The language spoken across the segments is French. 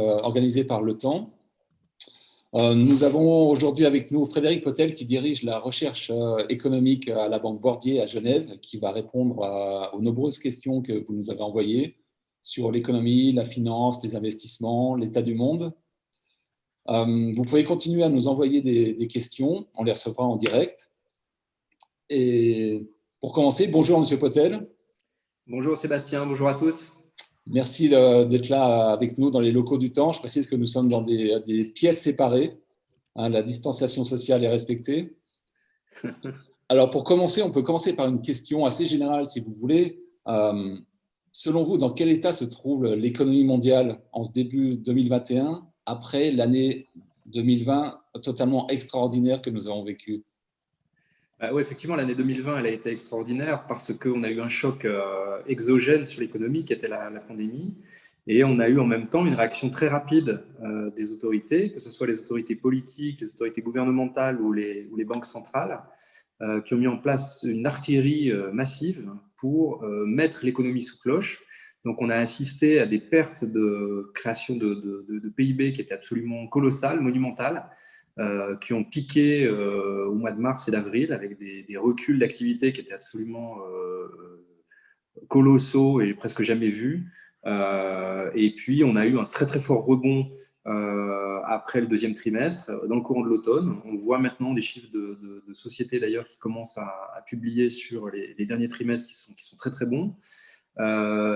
organisé par Le Temps. Nous avons aujourd'hui avec nous Frédéric Potel qui dirige la recherche économique à la Banque Bordier à Genève, qui va répondre aux nombreuses questions que vous nous avez envoyées sur l'économie, la finance, les investissements, l'état du monde. Vous pouvez continuer à nous envoyer des questions, on les recevra en direct. Et pour commencer, bonjour Monsieur Potel. Bonjour Sébastien, bonjour à tous. Merci d'être là avec nous dans les locaux du Temps. Je précise que nous sommes dans des pièces séparées. La distanciation sociale est respectée. Alors pour commencer, on peut commencer par une question assez générale si vous voulez. Selon vous, dans quel état se trouve l'économie mondiale en ce début 2021, après l'année 2020 totalement extraordinaire que nous avons vécue? Oui, effectivement, l'année 2020, elle a été extraordinaire parce qu'on a eu un choc exogène sur l'économie qui était la pandémie. Et on a eu en même temps une réaction très rapide des autorités, que ce soit les autorités politiques, les autorités gouvernementales ou les banques centrales, qui ont mis en place une artillerie massive pour mettre l'économie sous cloche. Donc, on a assisté à des pertes de création de PIB qui étaient absolument colossales, monumentales, qui ont piqué au mois de mars et d'avril avec des reculs d'activité qui étaient absolument colossaux et presque jamais vus. Et puis, on a eu un très, très fort rebond après le deuxième trimestre, dans le courant de l'automne. On voit maintenant des chiffres de sociétés d'ailleurs qui commencent à publier sur les derniers trimestres qui sont très, très bons.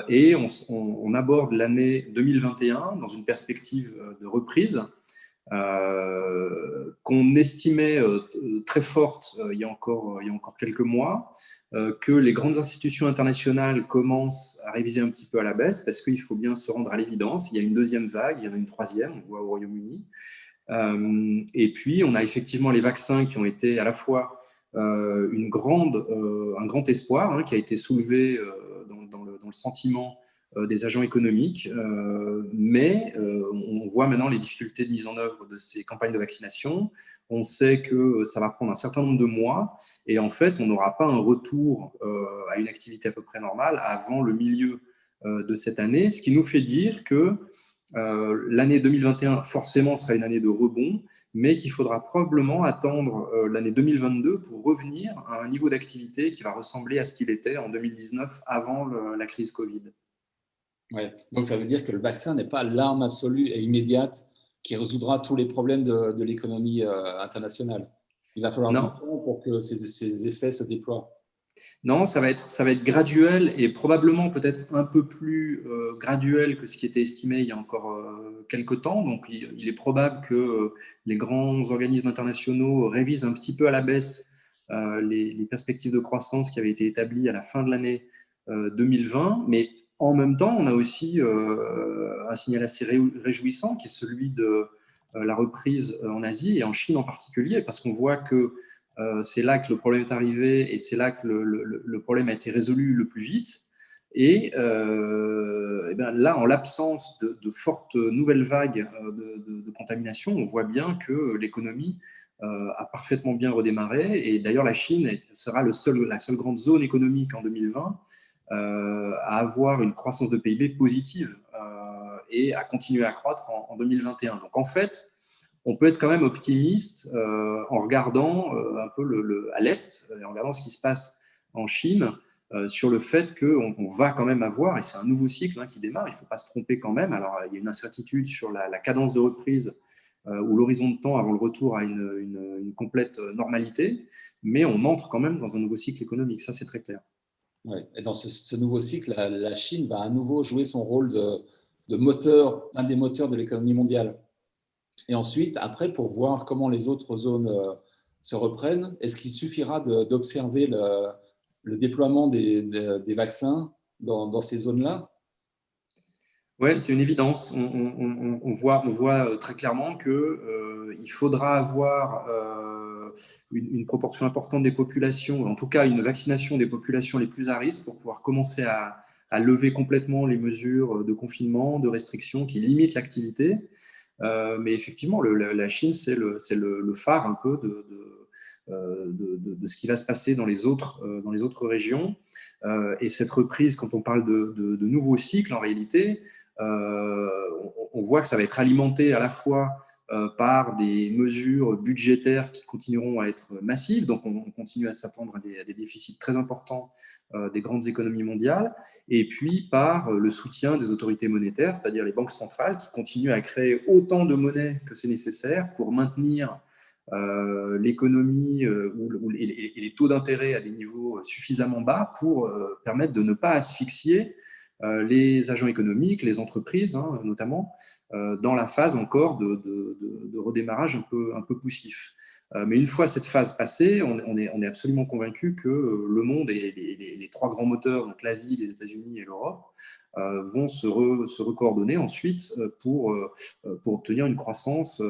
Et on aborde l'année 2021 dans une perspective de reprise qu'on estimait très forte il y a encore quelques mois, que les grandes institutions internationales commencent à réviser un petit peu à la baisse parce qu'il faut bien se rendre à l'évidence, il y a une deuxième vague, il y en a une troisième, on voit au Royaume-Uni. Et puis, on a effectivement les vaccins qui ont été à la fois un grand espoir qui a été soulevé dans le sentiment des agents économiques, mais on voit maintenant les difficultés de mise en œuvre de ces campagnes de vaccination. On sait que ça va prendre un certain nombre de mois et en fait, on n'aura pas un retour à une activité à peu près normale avant le milieu de cette année, ce qui nous fait dire que l'année 2021, forcément, sera une année de rebond, mais qu'il faudra probablement attendre l'année 2022 pour revenir à un niveau d'activité qui va ressembler à ce qu'il était en 2019 avant la crise Covid. Ouais. Donc, ça veut dire que le vaccin n'est pas l'arme absolue et immédiate qui résoudra tous les problèmes de l'économie internationale. Il va falloir du temps pour que ces effets se déploient. Non, ça va être graduel et probablement peut-être un peu plus graduel que ce qui était estimé il y a encore quelques temps. Donc, il est probable que les grands organismes internationaux révisent un petit peu à la baisse les perspectives de croissance qui avaient été établies à la fin de l'année 2020. Mais en même temps, on a aussi un signal assez réjouissant qui est celui de la reprise en Asie et en Chine en particulier, parce qu'on voit que c'est là que le problème est arrivé et c'est là que le problème a été résolu le plus vite. Et bien là, en l'absence de fortes nouvelles vagues de contamination, on voit bien que l'économie a parfaitement bien redémarré. Et d'ailleurs, la Chine sera la seule grande zone économique en 2020 à avoir une croissance de PIB positive et à continuer à croître en 2021. Donc en fait, on peut être quand même optimiste en regardant un peu à l'Est, en regardant ce qui se passe en Chine, sur le fait qu'on va quand même avoir, et c'est un nouveau cycle qui démarre, il ne faut pas se tromper quand même. Alors, il y a une incertitude sur la cadence de reprise ou l'horizon de temps avant le retour à une complète normalité, mais on entre quand même dans un nouveau cycle économique, ça c'est très clair. Ouais. Et dans ce nouveau cycle, la Chine va à nouveau jouer son rôle de moteur, un des moteurs de l'économie mondiale. Et ensuite, après, pour voir comment les autres zones se reprennent, est-ce qu'il suffira d'observer le déploiement des vaccins dans ces zones-là? Oui, c'est une évidence. On voit très clairement qu'il faudra avoir une proportion importante des populations, en tout cas une vaccination des populations les plus à risque pour pouvoir commencer à lever complètement les mesures de confinement, de restriction qui limitent l'activité. Mais effectivement, la Chine, c'est le phare un peu de ce qui va se passer dans les autres régions. Et cette reprise, quand on parle de nouveaux cycles, en réalité, on voit que ça va être alimenté à la fois par des mesures budgétaires qui continueront à être massives. Donc, on continue à s'attendre à des déficits très importants des grandes économies mondiales, et puis par le soutien des autorités monétaires, c'est-à-dire les banques centrales, qui continuent à créer autant de monnaie que c'est nécessaire pour maintenir l'économie et les taux d'intérêt à des niveaux suffisamment bas pour permettre de ne pas asphyxier les agents économiques, les entreprises notamment, dans la phase encore de redémarrage un peu poussif. Mais une fois cette phase passée, on est absolument convaincu que le monde et les trois grands moteurs, donc l'Asie, les États-Unis et l'Europe, vont se recoordonner ensuite pour obtenir une croissance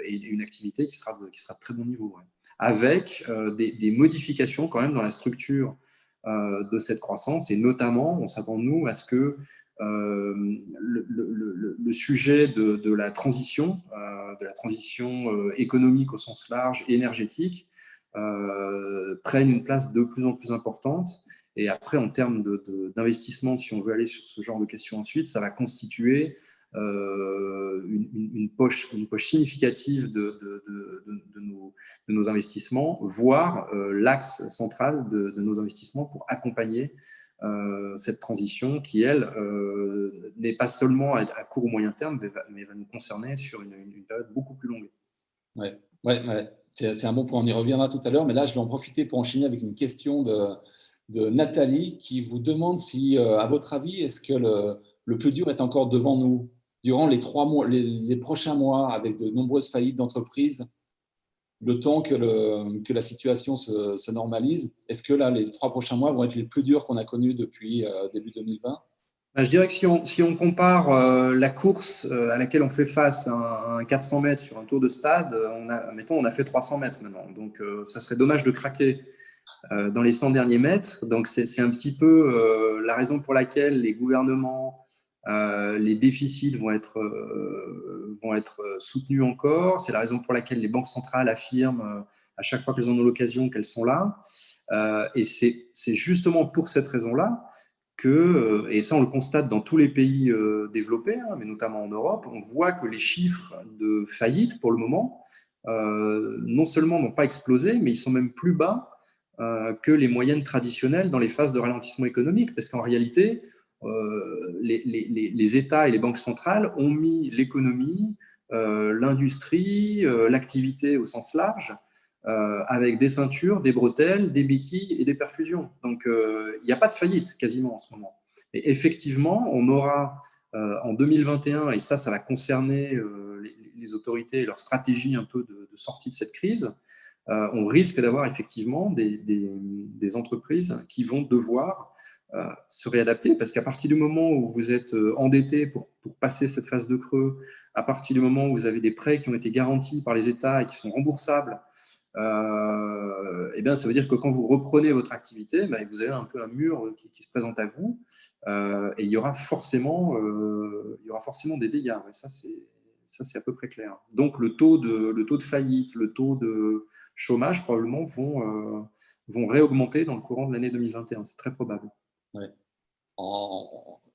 et une activité qui sera de très bon niveau, ouais. Avec des modifications quand même dans la structure de cette croissance, et notamment, on s'attend, nous, à ce que le sujet de la transition économique au sens large, énergétique, prenne une place de plus en plus importante. Et après, en termes d'investissement, si on veut aller sur ce genre de questions ensuite, ça va constituer une poche significative de nos investissements, voire l'axe central de nos investissements pour accompagner cette transition qui, elle, n'est pas seulement à court ou moyen terme, mais va nous concerner sur une période beaucoup plus longue. Ouais, ouais, ouais. C'est un bon point, on y reviendra tout à l'heure, mais là, je vais en profiter pour enchaîner avec une question de Nathalie qui vous demande si, à votre avis, est-ce que le plus dur est encore devant nous durant les 3 mois, les prochains mois, avec de nombreuses faillites d'entreprises, le temps que la situation se normalise? Est-ce que là, les 3 prochains mois vont être les plus durs qu'on a connus depuis début 2020? Je dirais que si on compare la course à laquelle on fait face à un 400 mètres sur un tour de stade, on a fait 300 mètres maintenant. Donc, ça serait dommage de craquer dans les 100 derniers mètres. Donc, c'est un petit peu la raison pour laquelle les gouvernements, les déficits vont être soutenus encore. C'est la raison pour laquelle les banques centrales affirment à chaque fois qu'elles en ont l'occasion qu'elles sont là. Et c'est justement pour cette raison-là que, et ça on le constate dans tous les pays développés, mais notamment en Europe, on voit que les chiffres de faillite, pour le moment, non seulement n'ont pas explosé, mais ils sont même plus bas que les moyennes traditionnelles dans les phases de ralentissement économique, parce qu'en réalité, les États et les banques centrales ont mis l'économie, l'industrie, l'activité au sens large, avec des ceintures, des bretelles, des béquilles et des perfusions. Donc, il n'y a pas de faillite quasiment en ce moment. Et effectivement, on aura en 2021, et ça va concerner les autorités et leur stratégie un peu de sortie de cette crise, on risque d'avoir effectivement des entreprises qui vont devoir se réadapter, parce qu'à partir du moment où vous êtes endetté pour passer cette phase de creux, à partir du moment où vous avez des prêts qui ont été garantis par les États et qui sont remboursables, bien, ça veut dire que quand vous reprenez votre activité, vous avez un peu un mur qui se présente à vous, et il y aura forcément des dégâts. Ouais, ça, c'est à peu près clair. Donc, le taux de faillite, le taux de chômage, probablement, vont réaugmenter dans le courant de l'année 2021. C'est très probable. Ouais.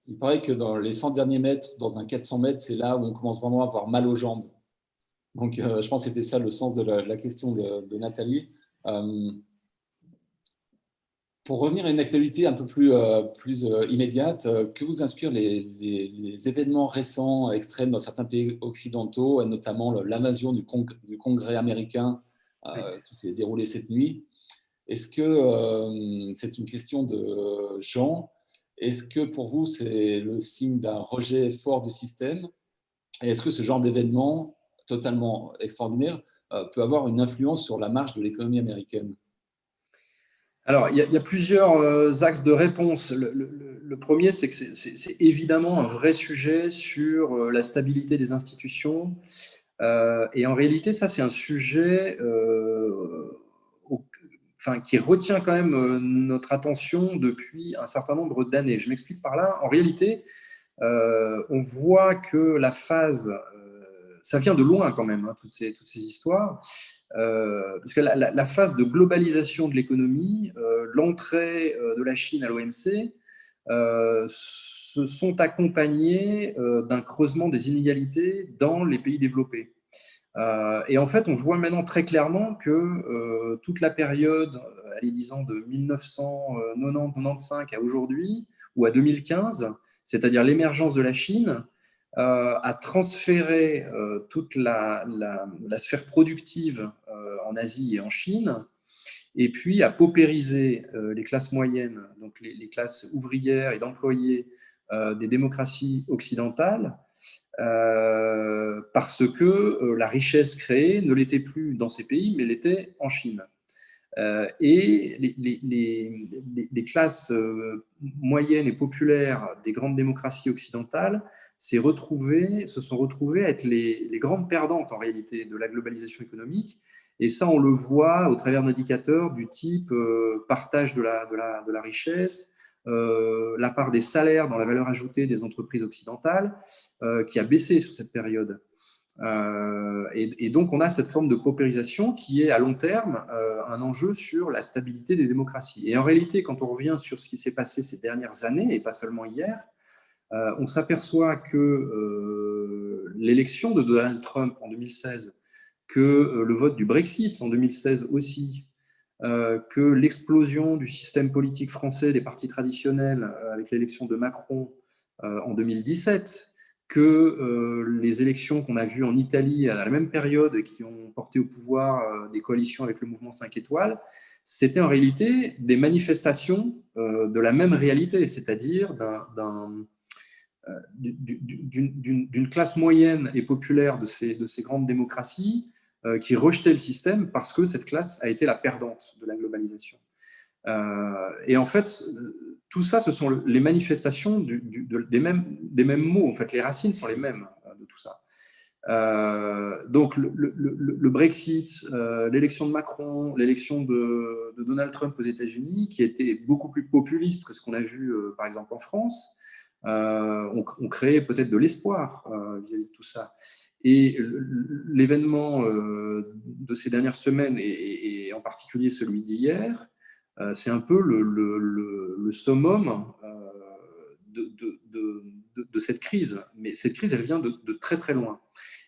Il paraît que dans les 100 derniers mètres, dans un 400 mètres, c'est là où on commence vraiment à avoir mal aux jambes. Donc, je pense que c'était ça le sens de la question de Nathalie. Pour revenir à une actualité un peu plus immédiate, que vous inspirent les événements récents extrêmes dans certains pays occidentaux, et notamment l'invasion du Congrès américain qui s'est déroulée cette nuit? Est-ce que c'est une question de genre? Est-ce que pour vous, c'est le signe d'un rejet fort du système? Et est-ce que ce genre d'événement totalement extraordinaire peut avoir une influence sur la marche de l'économie américaine? Alors, il y a plusieurs axes de réponse. Le premier, c'est que c'est évidemment un vrai sujet sur la stabilité des institutions. Et en réalité, ça, c'est un sujet qui retient quand même notre attention depuis un certain nombre d'années. Je m'explique par là. En réalité, on voit que la phase, ça vient de loin quand même, toutes ces histoires, parce que la phase de globalisation de l'économie, l'entrée de la Chine à l'OMC, se sont accompagnés d'un creusement des inégalités dans les pays développés. Et en fait, on voit maintenant très clairement que toute la période, allez, disons de 1990-95 à aujourd'hui, ou à 2015, c'est-à-dire l'émergence de la Chine, a transféré toute la sphère productive en Asie et en Chine, et puis a paupérisé les classes moyennes, donc les classes ouvrières et d'employés des démocraties occidentales, parce que la richesse créée ne l'était plus dans ces pays, mais l'était en Chine. Et les classes moyennes et populaires des grandes démocraties occidentales se sont retrouvées à être les grandes perdantes en réalité de la globalisation économique. Et ça, on le voit au travers d'indicateurs du type partage de la richesse, la part des salaires dans la valeur ajoutée des entreprises occidentales, qui a baissé sur cette période. Et donc, on a cette forme de paupérisation qui est à long terme un enjeu sur la stabilité des démocraties. Et en réalité, quand on revient sur ce qui s'est passé ces dernières années, et pas seulement hier, on s'aperçoit que l'élection de Donald Trump en 2016, que le vote du Brexit en 2016 aussi, que l'explosion du système politique français des partis traditionnels avec l'élection de Macron en 2017, que les élections qu'on a vues en Italie à la même période qui ont porté au pouvoir des coalitions avec le mouvement 5 étoiles, c'était en réalité des manifestations de la même réalité, c'est-à-dire d'une classe moyenne et populaire de ces grandes démocraties qui rejetait le système parce que cette classe a été la perdante de la globalisation. Et en fait, tout ça, ce sont les manifestations des mêmes mots. En fait, les racines sont les mêmes de tout ça. Donc, le Brexit, l'élection de Macron, l'élection de Donald Trump aux États-Unis, qui était beaucoup plus populiste que ce qu'on a vu, par exemple, en France, ont créé peut-être de l'espoir vis-à-vis de tout ça. Et l'événement de ces dernières semaines, et en particulier celui d'hier, c'est un peu le summum de cette crise. Mais cette crise, elle vient de très très loin.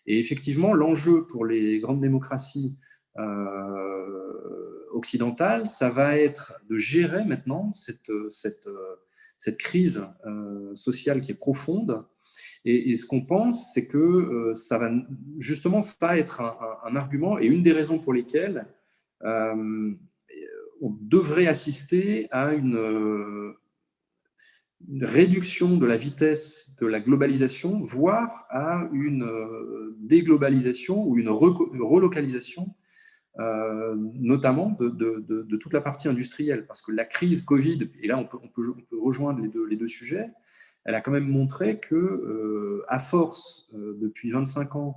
Et effectivement, l'enjeu pour les grandes démocraties occidentales, ça va être de gérer maintenant cette crise sociale qui est profonde. Et ce qu'on pense, c'est que ça va justement ça être un argument et une des raisons pour lesquelles on devrait assister à une réduction de la vitesse de la globalisation, voire à une déglobalisation ou une relocalisation, notamment de toute la partie industrielle. Parce que la crise Covid, et là on peut rejoindre les deux sujets, elle a quand même montré que, à force, depuis 25 ans,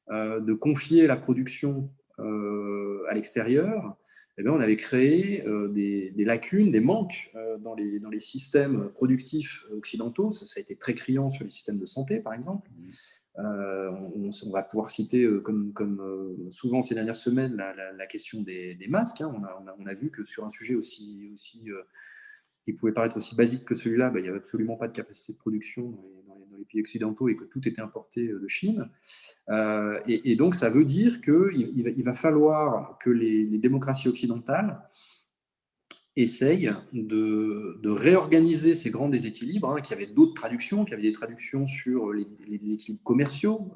de confier la production à l'extérieur, eh bien, on avait créé des lacunes, des manques dans les systèmes productifs occidentaux. Ça a été très criant sur les systèmes de santé, par exemple. On va pouvoir citer, comme souvent ces dernières semaines, la question des masques. Hein. On a vu que sur un sujet aussi qui pouvait paraître aussi basique que celui-là, il n'y avait absolument pas de capacité de production dans les pays occidentaux et que tout était importé de Chine. Et donc, ça veut dire qu'il va falloir que les démocraties occidentales essayent de réorganiser ces grands déséquilibres, hein, qui avaient d'autres traductions, qui avaient des traductions sur les déséquilibres commerciaux,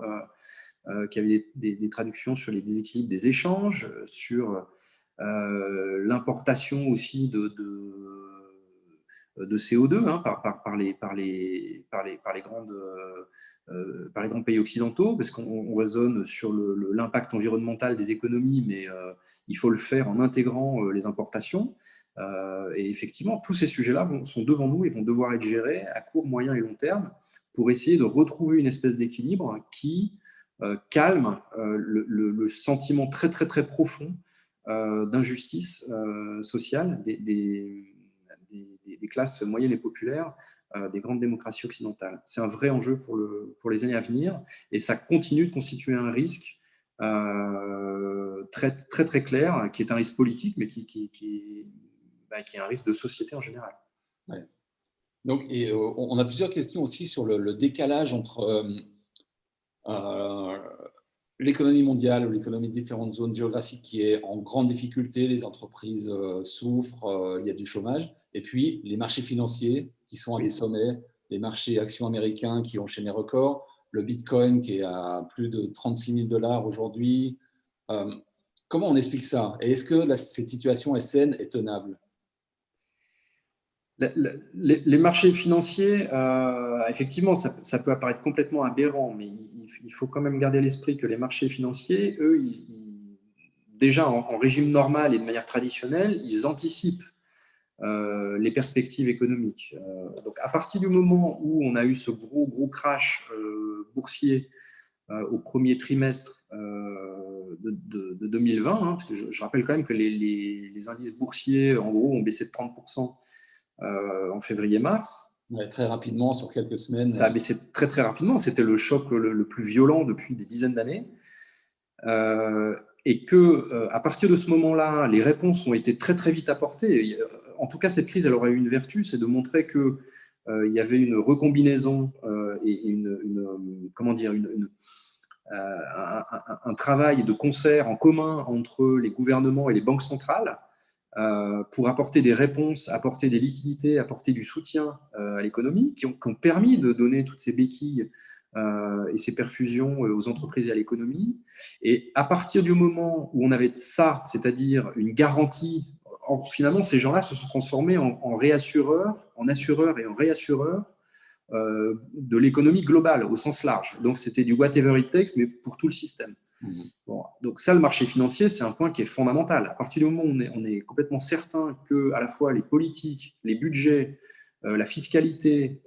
qui avaient des traductions sur les déséquilibres des échanges, sur l'importation aussi de CO2 hein, par les grands pays occidentaux, parce qu'on raisonne sur l'impact environnemental des économies, mais il faut le faire en intégrant les importations. Et effectivement, tous ces sujets-là sont devant nous et vont devoir être gérés à court, moyen et long terme pour essayer de retrouver une espèce d'équilibre qui calme le sentiment très, très, très profond d'injustice sociale des classes moyennes et populaires des grandes démocraties occidentales. C'est un vrai enjeu pour les années à venir et ça continue de constituer un risque très, très, très clair, qui est un risque politique, mais qui est un risque de société en général. Ouais. Donc, on a plusieurs questions aussi sur le décalage entre euh, l'économie mondiale ou l'économie de différentes zones géographiques qui est en grande difficulté, les entreprises souffrent, il y a du chômage, et puis les marchés financiers qui sont à des sommets, les marchés actions américains qui ont chaîné record, le Bitcoin qui est à plus de 36 000 dollars aujourd'hui. Euh, Comment on explique ça? Et est-ce que cette situation est saine et tenable? Les marchés financiers, effectivement, ça peut apparaître complètement aberrant, mais il faut quand même garder à l'esprit que les marchés financiers, eux, déjà en régime normal et de manière traditionnelle, ils anticipent les perspectives économiques. Donc, à partir du moment où on a eu ce gros crash boursier au premier trimestre de 2020, parce que je rappelle quand même que les indices boursiers, en gros, ont baissé de 30% en février-mars. Ouais, très rapidement, sur quelques semaines. Ça a baissé très rapidement. C'était le choc le plus violent depuis des dizaines d'années. Et à partir de ce moment-là, les réponses ont été très vite apportées. En tout cas, cette crise, elle aurait eu une vertu, c'est de montrer qu'il y avait une recombinaison et un travail de concert en commun entre les gouvernements et les banques centrales pour apporter des réponses, apporter des liquidités, apporter du soutien à l'économie, qui ont permis de donner toutes ces béquilles et ces perfusions aux entreprises et à l'économie. Et à partir du moment où on avait ça, c'est-à-dire une garantie, finalement, ces gens-là se sont transformés en réassureurs, en assureurs et en réassureurs de l'économie globale au sens large. Donc, c'était du whatever it takes, mais pour tout le système. Bon, donc ça, le marché financier, c'est un point qui est fondamental. À partir du moment où on est complètement certain que à la fois les politiques, les budgets, la fiscalité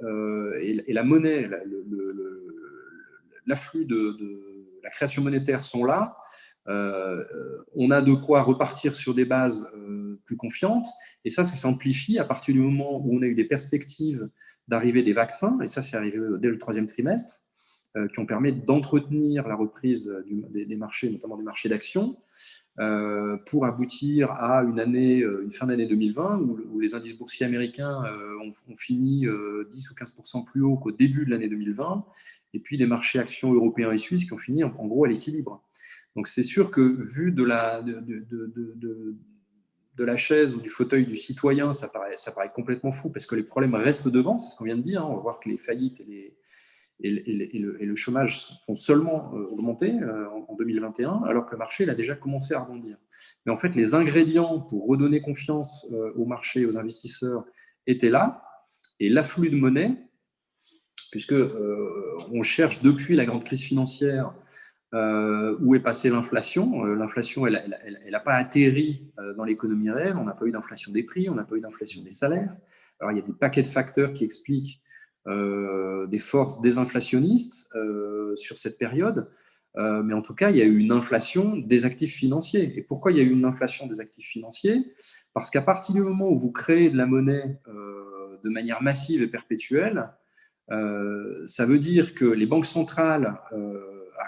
et la monnaie, l'afflux de la création monétaire sont là, on a de quoi repartir sur des bases plus confiantes. Et ça s'amplifie à partir du moment où on a eu des perspectives d'arrivée des vaccins, et ça, c'est arrivé dès le troisième trimestre, qui ont permis d'entretenir la reprise des marchés, notamment des marchés d'actions, pour aboutir à une fin d'année 2020 où les indices boursiers américains ont fini 10 ou 15% plus haut qu'au début de l'année 2020, et puis les marchés actions européens et suisses qui ont fini en gros à l'équilibre. Donc c'est sûr que vu de la chaise ou du fauteuil du citoyen, ça paraît complètement fou parce que les problèmes restent devant, c'est ce qu'on vient de dire. On va voir que les faillites et le chômage font seulement augmenter en 2021, alors que le marché il a déjà commencé à rebondir. Mais en fait, les ingrédients pour redonner confiance au marché, aux investisseurs, étaient là. Et l'afflux de monnaie, puisque on cherche depuis la grande crise financière où est passée l'inflation. L'inflation, elle n'a pas atterri dans l'économie réelle. On n'a pas eu d'inflation des prix, on n'a pas eu d'inflation des salaires. Alors, il y a des paquets de facteurs qui expliquent des forces désinflationnistes sur cette période. Mais en tout cas, il y a eu une inflation des actifs financiers. Et pourquoi il y a eu une inflation des actifs financiers? Parce qu'à partir du moment où vous créez de la monnaie de manière massive et perpétuelle, ça veut dire que les banques centrales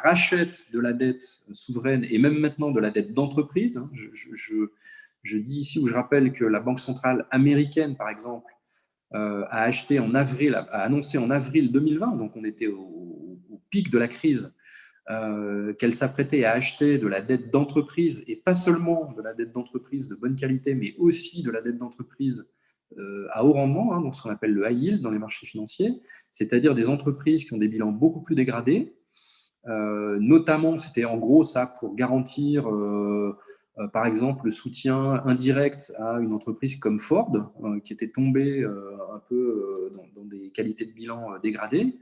rachètent de la dette souveraine et même maintenant de la dette d'entreprise. Je dis ici, où je rappelle que la Banque centrale américaine, par exemple, a annoncé en avril 2020, donc on était au pic de la crise, qu'elle s'apprêtait à acheter de la dette d'entreprise, et pas seulement de la dette d'entreprise de bonne qualité, mais aussi de la dette d'entreprise à haut rendement, donc ce qu'on appelle le high yield dans les marchés financiers, c'est-à-dire des entreprises qui ont des bilans beaucoup plus dégradés. Notamment, c'était en gros ça pour garantir par exemple le soutien indirect à une entreprise comme Ford qui était tombée un peu dans des qualités de bilan dégradées.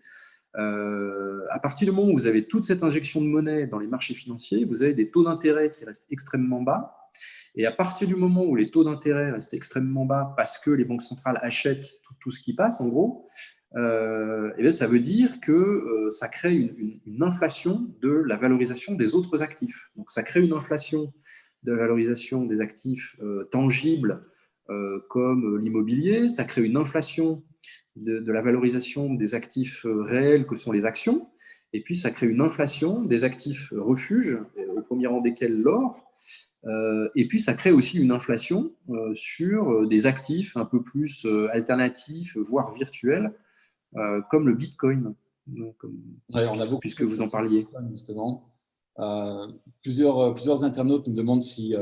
À partir du moment où vous avez toute cette injection de monnaie dans les marchés financiers, vous avez des taux d'intérêt qui restent extrêmement bas. Et à partir du moment où les taux d'intérêt restent extrêmement bas parce que les banques centrales achètent tout ce qui passe, en gros, et bien ça veut dire que ça crée une inflation de la valorisation des autres actifs. Donc ça crée une inflation de la valorisation des actifs tangibles comme l'immobilier, ça crée une inflation de la valorisation des actifs réels que sont les actions, et puis ça crée une inflation des actifs refuges, au premier rang desquels l'or, Et puis, ça crée aussi une inflation sur des actifs un peu plus alternatifs, voire virtuels, comme le Bitcoin, Ouais, on a beaucoup puisque de vous questions en sur le parliez. Bitcoin, justement. Plusieurs internautes nous demandent si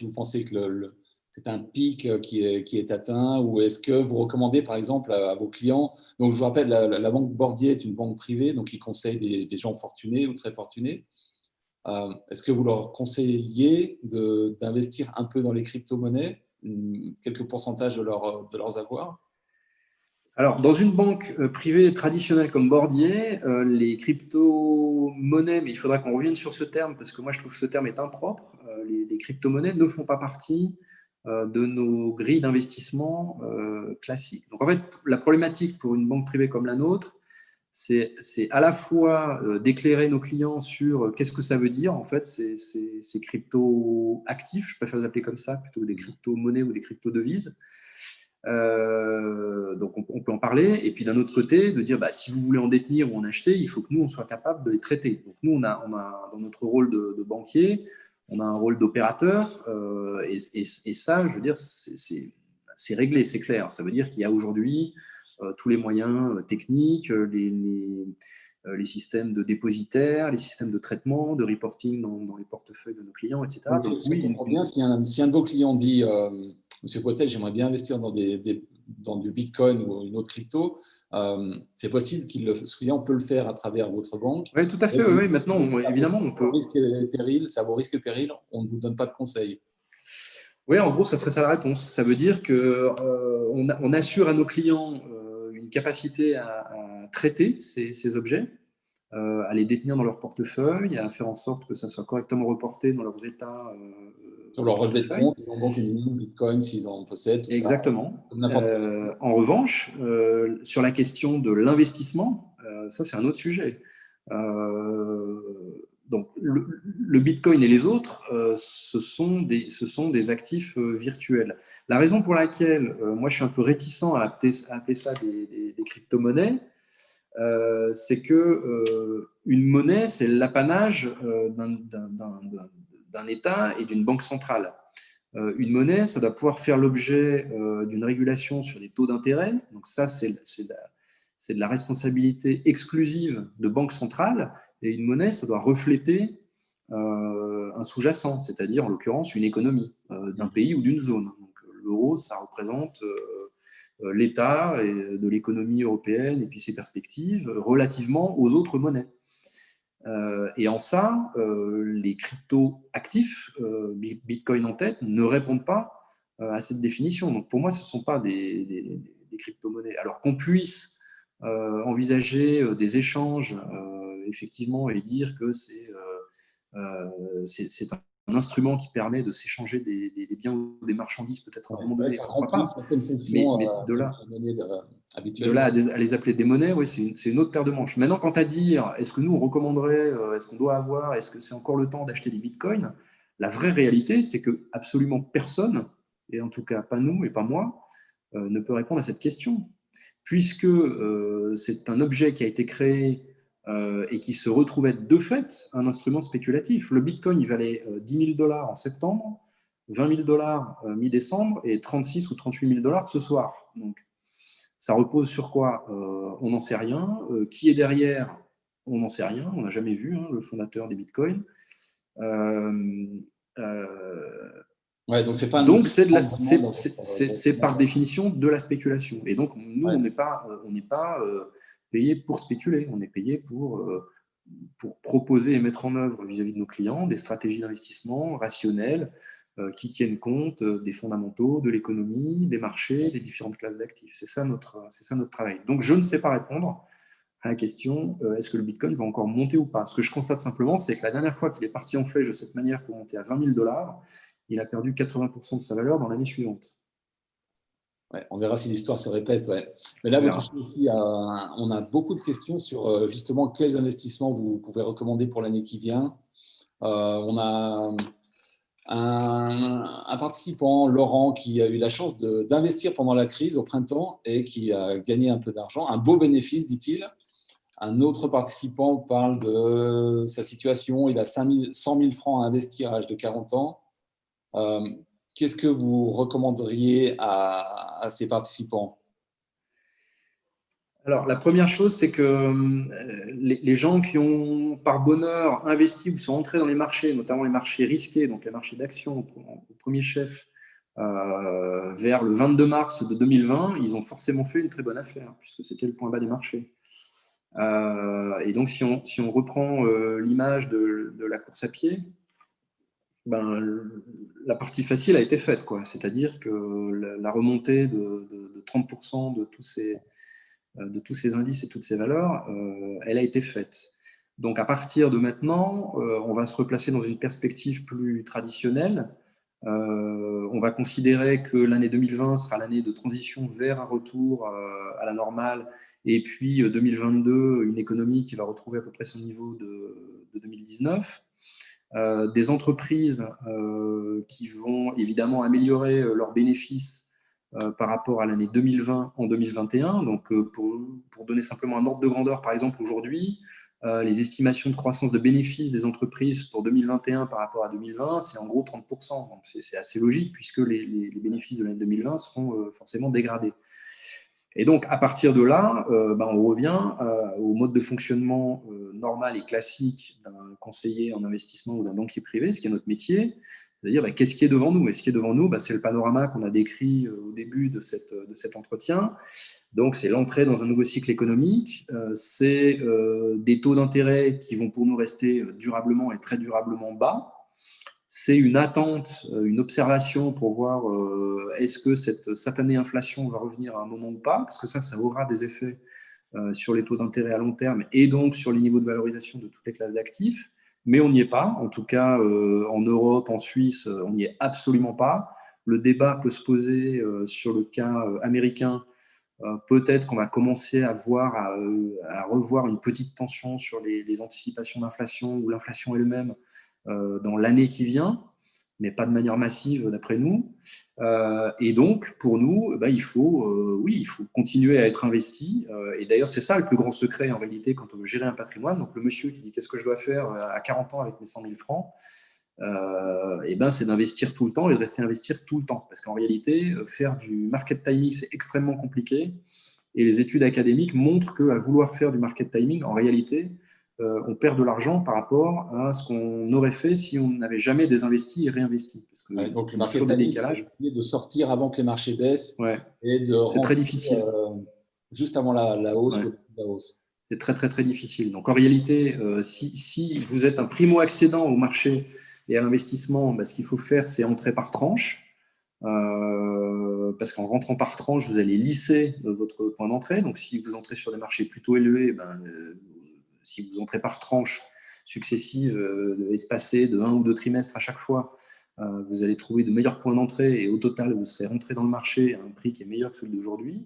vous pensez que c'est un pic qui est atteint, ou est-ce que vous recommandez, par exemple, à vos clients. Donc, je vous rappelle, la banque Bordier est une banque privée, donc ils conseille des gens fortunés ou très fortunés. Est-ce que vous leur conseillez d'investir un peu dans les crypto-monnaies, quelques pourcentages de leurs avoirs? Alors, dans une banque privée traditionnelle comme Bordier, les crypto-monnaies, mais il faudra qu'on revienne sur ce terme parce que moi je trouve que ce terme est impropre, les crypto-monnaies ne font pas partie de nos grilles d'investissement classiques. Donc en fait, la problématique pour une banque privée comme la nôtre, c'est à la fois d'éclairer nos clients sur qu'est-ce que ça veut dire, en fait, ces crypto-actifs, je préfère les appeler comme ça, plutôt que des crypto-monnaies ou des crypto-devises. Donc on peut en parler, et puis d'un autre côté de dire si vous voulez en détenir ou en acheter, il faut que nous on soit capable de les traiter. Donc nous on a dans notre rôle de banquier, on a un rôle d'opérateur, et ça, je veux dire, c'est réglé, c'est clair. Ça veut dire qu'il y a aujourd'hui tous les moyens techniques, les systèmes de dépositaires, les systèmes de traitement, de reporting dans les portefeuilles de nos clients, etc. Donc, Donc si on oui, comprend bien, si un de vos clients dit Monsieur Potel, j'aimerais bien investir dans du Bitcoin ou une autre crypto, c'est possible ce client peut le faire à travers votre banque. oui, tout à Et fait. Oui, oui. Maintenant, évidemment, on vos peut. risques et périls, c'est à vos risques et périls, on ne vous donne pas de conseils. Oui, en gros, ça serait ça la réponse. Ça veut dire que on assure à nos clients une capacité à traiter ces objets, à les détenir dans leur portefeuille, à faire en sorte que ça soit correctement reporté dans leurs états Sur de leur relevé de portefeuille. compte, ils ont donc une ligne Bitcoin s'ils en possèdent, tout ça, Exactement. comme n'importe quel. En revanche, sur la question de l'investissement, ça c'est un autre sujet. Donc le Bitcoin et les autres, ce sont des actifs virtuels. La raison pour laquelle moi je suis un peu réticent à appeler ça des crypto-monnaies, c'est que une monnaie, c'est l'apanage d'un État et d'une banque centrale. Une monnaie, ça doit pouvoir faire l'objet d'une régulation sur les taux d'intérêt. Donc ça, c'est de la responsabilité exclusive de banque centrale. Et une monnaie, ça doit refléter un sous-jacent, c'est-à-dire en l'occurrence une économie d'un pays ou d'une zone. Donc l'euro, ça représente l'état de l'économie européenne et puis ses perspectives relativement aux autres monnaies. Et en ça, les crypto-actifs, Bitcoin en tête, ne répondent pas à cette définition. Donc pour moi, ce ne sont pas des crypto-monnaies. Alors qu'on puisse envisager des échanges, effectivement, et dire que c'est un instrument qui permet de s'échanger des biens ou des marchandises, peut-être à un moment Ouais, donné, ça pourquoi remplit pas. certaines Mais, fonctions mais de sur là les monnaies de habituelles. là à les appeler des monnaies, oui, c'est une autre paire de manches. Maintenant, quant à dire, est-ce que nous, on recommanderait, est-ce qu'on doit avoir, est-ce que c'est encore le temps d'acheter des bitcoins? La vraie réalité, c'est que absolument personne, et en tout cas pas nous et pas moi, ne peut répondre à cette question. Puisque c'est un objet qui a été créé et qui se retrouve être de fait un instrument spéculatif. Le bitcoin, il valait 10 000 dollars en septembre, 20 000 dollars mi-décembre et 36 ou 38 000 dollars ce soir. Donc, ça repose sur quoi? On n'en sait rien. Qui est derrière? On n'en sait rien. On n'a jamais vu le fondateur des bitcoins. Euh, euh, Ouais, donc c'est pas un donc, outil qui rentre vraiment dans votre c'est par mandat. définition de la spéculation. Et donc, nous, Ouais. on n'est pas payé pour spéculer. On est payé pour proposer et mettre en œuvre vis-à-vis de nos clients des stratégies d'investissement rationnelles qui tiennent compte des fondamentaux, de l'économie, des marchés, des différentes classes d'actifs. C'est ça notre travail. Donc, je ne sais pas répondre à la question est-ce que le Bitcoin va encore monter ou pas. Ce que je constate simplement, c'est que la dernière fois qu'il est parti en flèche de cette manière pour monter à 20 000 dollars, il a perdu 80% de sa valeur dans l'année suivante. Ouais, on verra si l'histoire se répète. Ouais. Mais là, On vous verra. touchez aussi on a beaucoup de questions sur justement quels investissements vous pouvez recommander pour l'année qui vient. On a un participant, Laurent, qui a eu la chance d'investir pendant la crise au printemps et qui a gagné un peu d'argent, un beau bénéfice, dit-il. Un autre participant parle de sa situation. Il a 100 000 francs à investir à l'âge de 40 ans. Qu'est-ce que vous recommanderiez à ces participants? Alors, la première chose, c'est que les gens qui ont, par bonheur, investi ou sont entrés dans les marchés, notamment les marchés risqués, donc les marchés d'actions au premier chef, vers le 22 mars de 2020, ils ont forcément fait une très bonne affaire, puisque c'était le point bas des marchés. Et donc, si on reprend l'image de la course à pied, ben, la partie facile a été faite, quoi. C'est-à-dire que la remontée de 30% de tous ces indices et toutes ces valeurs, elle a été faite. Donc, à partir de maintenant, on va se replacer dans une perspective plus traditionnelle. On va considérer que l'année 2020 sera l'année de transition vers un retour à la normale, et puis 2022, une économie qui va retrouver à peu près son niveau de 2019. Des entreprises qui vont évidemment améliorer leurs bénéfices par rapport à l'année 2020 en 2021. Donc, pour donner simplement un ordre de grandeur, par exemple, aujourd'hui, les estimations de croissance de bénéfices des entreprises pour 2021 par rapport à 2020, c'est en gros 30%. Donc, c'est assez logique puisque les bénéfices de l'année 2020 seront forcément dégradés. Et donc, à partir de là, on revient au mode de fonctionnement normal et classique d'un conseiller en investissement ou d'un banquier privé, ce qui est notre métier. C'est-à-dire, qu'est-ce qui est devant nous? Et ce qui est devant nous, c'est le panorama qu'on a décrit au début de cet entretien. Donc, c'est l'entrée dans un nouveau cycle économique. C'est des taux d'intérêt qui vont pour nous rester durablement et très durablement bas. C'est une attente, une observation pour voir est-ce que cette satanée inflation va revenir à un moment ou pas, parce que ça aura des effets sur les taux d'intérêt à long terme et donc sur les niveaux de valorisation de toutes les classes d'actifs. Mais on n'y est pas. En tout cas, en Europe, en Suisse, on n'y est absolument pas. Le débat peut se poser sur le cas américain. Peut-être qu'on va commencer à revoir une petite tension sur les anticipations d'inflation ou l'inflation elle-même dans l'année qui vient, mais pas de manière massive d'après nous. Et donc, pour nous, il faut continuer à être investi. Et d'ailleurs, c'est ça le plus grand secret en réalité quand on veut gérer un patrimoine. Donc, le monsieur qui dit qu'est-ce que je dois faire à 40 ans avec mes 100 000 francs, c'est d'investir tout le temps et de rester investir tout le temps. Parce qu'en réalité, faire du market timing, c'est extrêmement compliqué. Et les études académiques montrent qu'à vouloir faire du market timing, en réalité, on perd de l'argent par rapport à ce qu'on aurait fait si on n'avait jamais désinvesti et réinvesti. Parce que Donc, le market timing, c'est de sortir avant que les marchés baissent et de rentrer. C'est très difficile. Juste avant la hausse ou la hausse. C'est très, très, très difficile. Donc, en réalité, si vous êtes un primo-accédant au marché et à l'investissement, ce qu'il faut faire, c'est entrer par tranche. Parce qu'en rentrant par tranche, vous allez lisser votre point d'entrée. Donc, si vous entrez sur des marchés plutôt élevés, si vous entrez par tranche successive, espacée de 1 ou 2 trimestres à chaque fois, vous allez trouver de meilleurs points d'entrée et au total, vous serez rentré dans le marché à un prix qui est meilleur que celui d'aujourd'hui.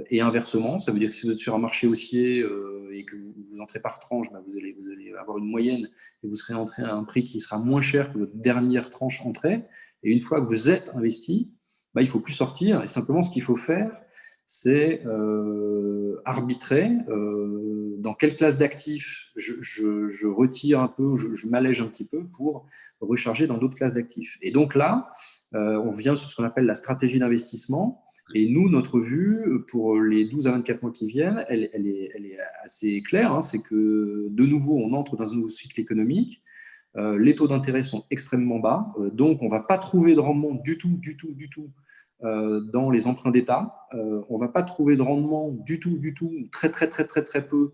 Et inversement, ça veut dire que si vous êtes sur un marché haussier et que vous entrez par tranche, vous allez avoir une moyenne et vous serez entré à un prix qui sera moins cher que votre dernière tranche entrée. Et une fois que vous êtes investi, il ne faut plus sortir. Et simplement, ce qu'il faut faire, c'est arbitrer dans quelle classe d'actifs je retire un peu, je m'allège un petit peu pour recharger dans d'autres classes d'actifs. Et donc là, on vient sur ce qu'on appelle la stratégie d'investissement. Et nous, notre vue pour les 12 à 24 mois qui viennent, elle est assez claire. C'est que de nouveau, on entre dans un nouveau cycle économique. Les taux d'intérêt sont extrêmement bas. Donc, on ne va pas trouver de rendement du tout dans les emprunts d'État. On ne va pas trouver de rendement du tout, très, très, très, très, très peu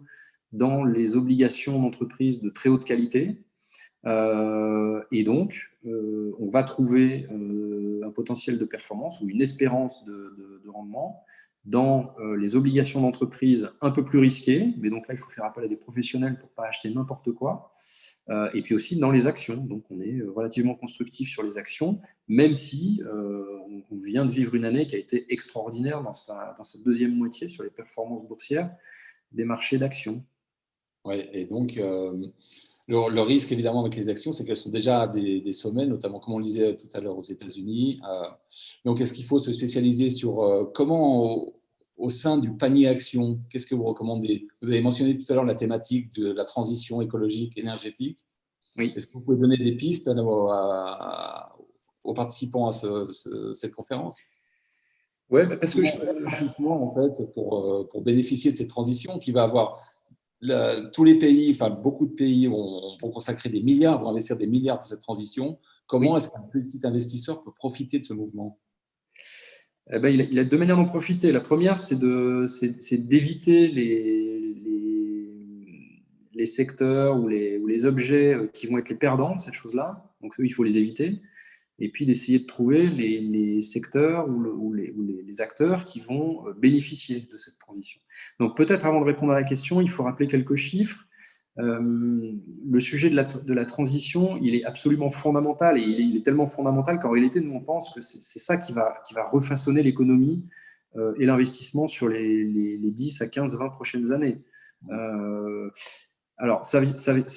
dans les obligations d'entreprise de très haute qualité. Et donc, on va trouver un potentiel de performance ou une espérance de rendement dans les obligations d'entreprise un peu plus risquées. Mais donc là, il faut faire appel à des professionnels pour ne pas acheter n'importe quoi. Et puis aussi dans les actions. Donc, on est relativement constructif sur les actions, même si on vient de vivre une année qui a été extraordinaire dans sa deuxième moitié sur les performances boursières des marchés d'actions. Oui, et donc, le risque, évidemment, avec les actions, c'est qu'elles sont déjà à des sommets, notamment, comme on le disait tout à l'heure, aux États-Unis. Donc, est-ce qu'il faut se spécialiser sur comment, au sein du panier action, qu'est-ce que vous recommandez? Vous avez mentionné tout à l'heure la thématique de la transition écologique, énergétique. Oui. Est-ce que vous pouvez donner des pistes aux participants à cette conférence? Ouais, parce que En fait, pour bénéficier de cette transition qui va avoir tous les pays, enfin beaucoup de pays vont consacrer des milliards, vont investir des milliards pour cette transition. Comment oui. est-ce qu'un petit investisseur peut profiter de ce mouvement? Eh ben, il a deux manières d'en profiter. La première, c'est d'éviter les secteurs ou les objets qui vont être les perdants de cette chose-là. Donc, eux, il faut les éviter. Et puis d'essayer de trouver les secteurs ou les acteurs qui vont bénéficier de cette transition. Donc peut-être avant de répondre à la question, il faut rappeler quelques chiffres. Le sujet de la transition, il est absolument fondamental, et il est tellement fondamental qu'en réalité, nous, on pense que c'est ça qui va refaçonner l'économie et l'investissement sur les 10 à 15, 20 prochaines années. Alors, ça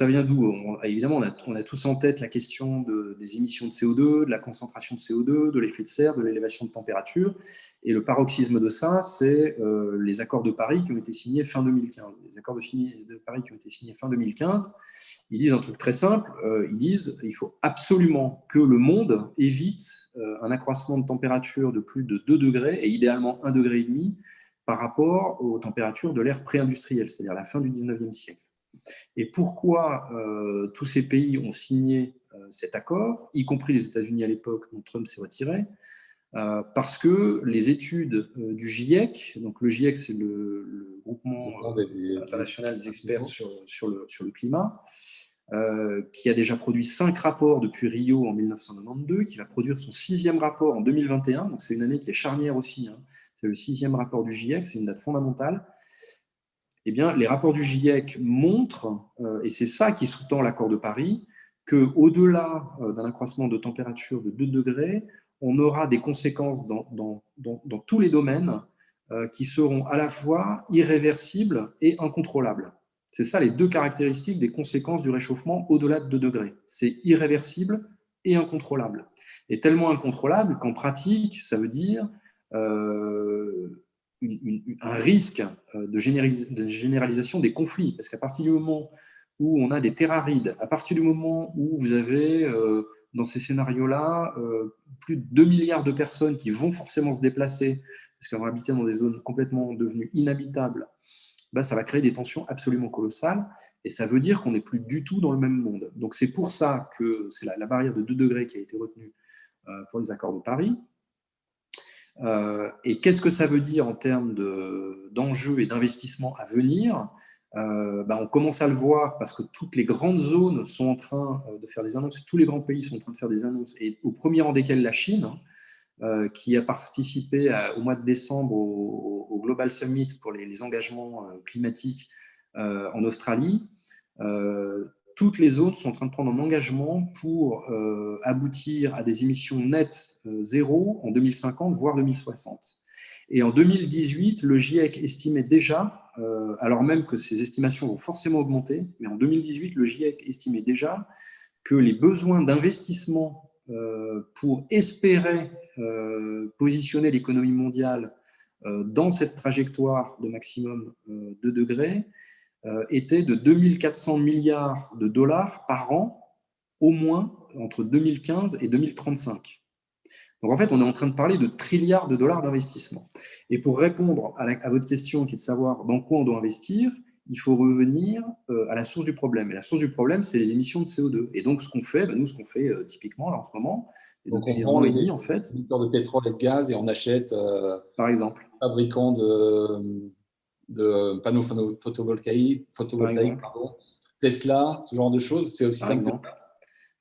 vient d'où? Évidemment, on a tous en tête la question des émissions de CO2, de la concentration de CO2, de l'effet de serre, de l'élévation de température. Et le paroxysme de ça, c'est les accords de Paris qui ont été signés fin 2015. Les accords de Paris qui ont été signés fin 2015, ils disent un truc très simple. Ils disent qu'il faut absolument que le monde évite un accroissement de température de plus de 2 degrés, et idéalement 1,5 degré par rapport aux températures de l'ère pré-industrielle, c'est-à-dire la fin du 19e siècle. Et pourquoi tous ces pays ont signé cet accord, y compris les États-Unis à l'époque, dont Trump s'est retiré? Parce que les études du GIEC, donc le GIEC, c'est le groupement international des experts sur le climat, qui a déjà produit 5 rapports depuis Rio en 1992, qui va produire son 6e rapport en 2021, donc c'est une année qui est charnière aussi, hein. C'est le 6e rapport du GIEC, c'est une date fondamentale. Eh bien, les rapports du GIEC montrent, et c'est ça qui sous-tend l'accord de Paris, qu'au-delà d'un accroissement de température de 2 degrés, on aura des conséquences dans tous les domaines qui seront à la fois irréversibles et incontrôlables. C'est ça les deux caractéristiques des conséquences du réchauffement au-delà de 2 degrés. C'est irréversible et incontrôlable. Et tellement incontrôlable qu'en pratique, ça veut dire un risque de généralisation des conflits. Parce qu'à partir du moment où on a des terres arides, à partir du moment où vous avez, dans ces scénarios-là, plus de 2 milliards de personnes qui vont forcément se déplacer, parce qu'elles vont habiter dans des zones complètement devenues inhabitables, bah, ça va créer des tensions absolument colossales, et ça veut dire qu'on n'est plus du tout dans le même monde. Donc c'est pour ça que c'est la barrière de 2 degrés qui a été retenue pour les accords de Paris. Et qu'est-ce que ça veut dire en termes d'enjeux et d'investissements à venir? On commence à le voir parce que toutes les grandes zones sont en train de faire des annonces, tous les grands pays sont en train de faire des annonces, et au premier rang desquels la Chine, qui a participé au mois de décembre au Global Summit pour les engagements climatiques en Australie. Toutes les zones sont en train de prendre un engagement pour aboutir à des émissions nettes zéro en 2050, voire 2060. Et en 2018, le GIEC estimait déjà, alors même que ces estimations vont forcément augmenter, mais en 2018, le GIEC estimait déjà que les besoins d'investissement pour espérer positionner l'économie mondiale dans cette trajectoire de maximum 2 degrés était de 2 400 milliards de dollars par an, au moins entre 2015 et 2035. Donc en fait, on est en train de parler de trilliards de dollars d'investissement. Et pour répondre à votre question, qui est de savoir dans quoi on doit investir, il faut revenir à la source du problème. Et la source du problème, c'est les émissions de CO2. Et donc, ce qu'on fait, nous, ce qu'on fait typiquement là, en ce moment, et donc depuis on un an vend et demi, en fait, les émetteurs de pétrole et de gaz et on achète par exemple, fabricants de panneaux photovoltaïques, par exemple, pardon, Tesla, ce genre de choses. C'est aussi par simple que exemple.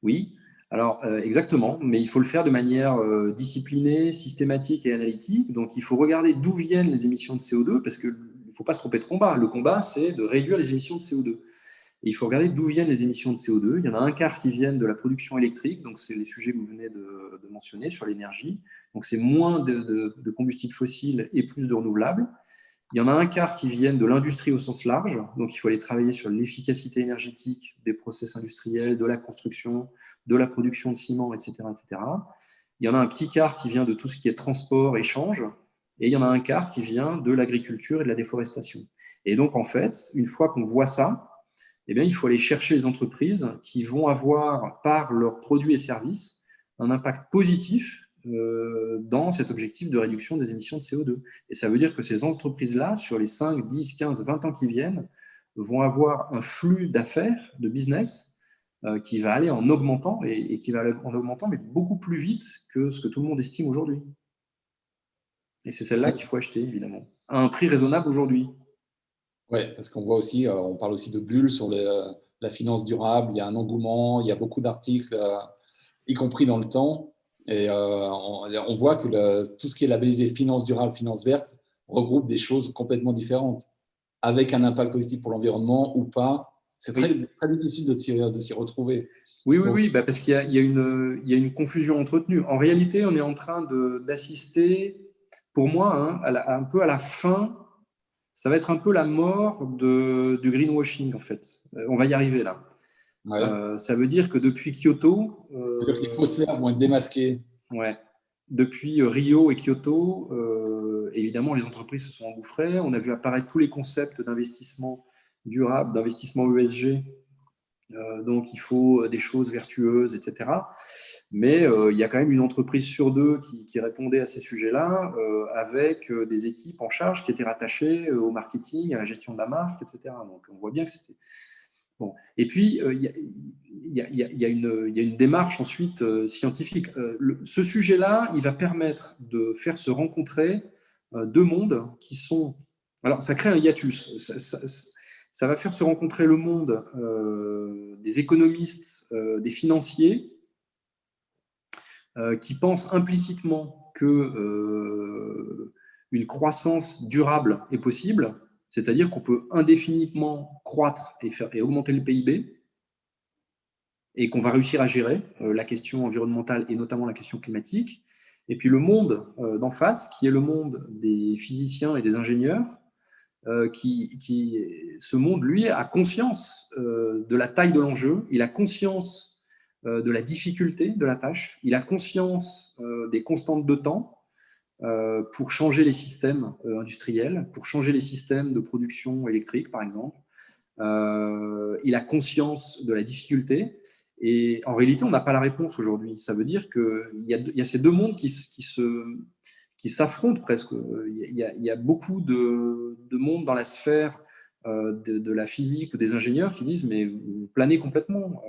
Oui, alors exactement, mais il faut le faire de manière disciplinée, systématique et analytique. Donc il faut regarder d'où viennent les émissions de CO2, parce qu'il ne faut pas se tromper de combat. Le combat, c'est de réduire les émissions de CO2. Et il faut regarder d'où viennent les émissions de CO2. Il y en a un quart qui viennent de la production électrique, donc c'est les sujets que vous venez de mentionner sur l'énergie. Donc c'est moins de combustibles fossiles et plus de renouvelables. Il y en a un quart qui viennent de l'industrie au sens large, donc il faut aller travailler sur l'efficacité énergétique des process industriels, de la construction, de la production de ciment, etc., etc. Il y en a un petit quart qui vient de tout ce qui est transport, échange, et il y en a un quart qui vient de l'agriculture et de la déforestation. Et donc, en fait, une fois qu'on voit ça, eh bien, il faut aller chercher les entreprises qui vont avoir, par leurs produits et services, un impact positif dans cet objectif de réduction des émissions de CO2. Et ça veut dire que ces entreprises-là, sur les 5, 10, 15, 20 ans qui viennent, vont avoir un flux d'affaires, de business, qui va aller en augmentant, et qui va aller en augmentant, mais beaucoup plus vite que ce que tout le monde estime aujourd'hui. Et c'est celle-là qu'il faut acheter, évidemment, à un prix raisonnable aujourd'hui. Oui, parce qu'on voit aussi, on parle aussi de bulles sur la finance durable. Il y a un engouement, il y a beaucoup d'articles, y compris dans le temps. Et on voit que tout ce qui est labellisé finance durable, finance verte, regroupe des choses complètement différentes, avec un impact positif pour l'environnement ou pas. C'est très, très difficile de s'y retrouver. Oui, parce qu'il y a une confusion entretenue. En réalité, on est en train d'assister, pour moi, un peu à la fin. Ça va être un peu la mort du greenwashing, en fait. On va y arriver là. Ouais. Ça veut dire que depuis Kyoto… C'est-à-dire que les faussaires vont être démasqués. Ouais. Depuis Rio et Kyoto, évidemment, les entreprises se sont engouffrées. On a vu apparaître tous les concepts d'investissement durable, d'investissement ESG. Donc, il faut des choses vertueuses, etc. Mais il y a quand même une entreprise sur deux qui répondait à ces sujets-là, avec des équipes en charge qui étaient rattachées au marketing, à la gestion de la marque, etc. Donc, on voit bien que c'était… Bon. Et puis, il y a une démarche ensuite scientifique. Ce sujet-là, il va permettre de faire se rencontrer deux mondes qui sont… Alors, ça crée un hiatus. Ça va faire se rencontrer le monde des économistes, des financiers, qui pensent implicitement que une croissance durable est possible, c'est-à-dire qu'on peut indéfiniment croître et augmenter le PIB, et qu'on va réussir à gérer la question environnementale et notamment la question climatique. Et puis le monde d'en face, qui est le monde des physiciens et des ingénieurs, ce monde, lui, a conscience de la taille de l'enjeu, il a conscience de la difficulté de la tâche, il a conscience des constantes de temps pour changer les systèmes industriels, pour changer les systèmes de production électrique, par exemple. Il a conscience de la difficulté. Et en réalité, on n'a pas la réponse aujourd'hui. Ça veut dire qu'il y a ces deux mondes qui s'affrontent presque. Il y a beaucoup de monde dans la sphère de la physique ou des ingénieurs qui disent mais vous planez complètement.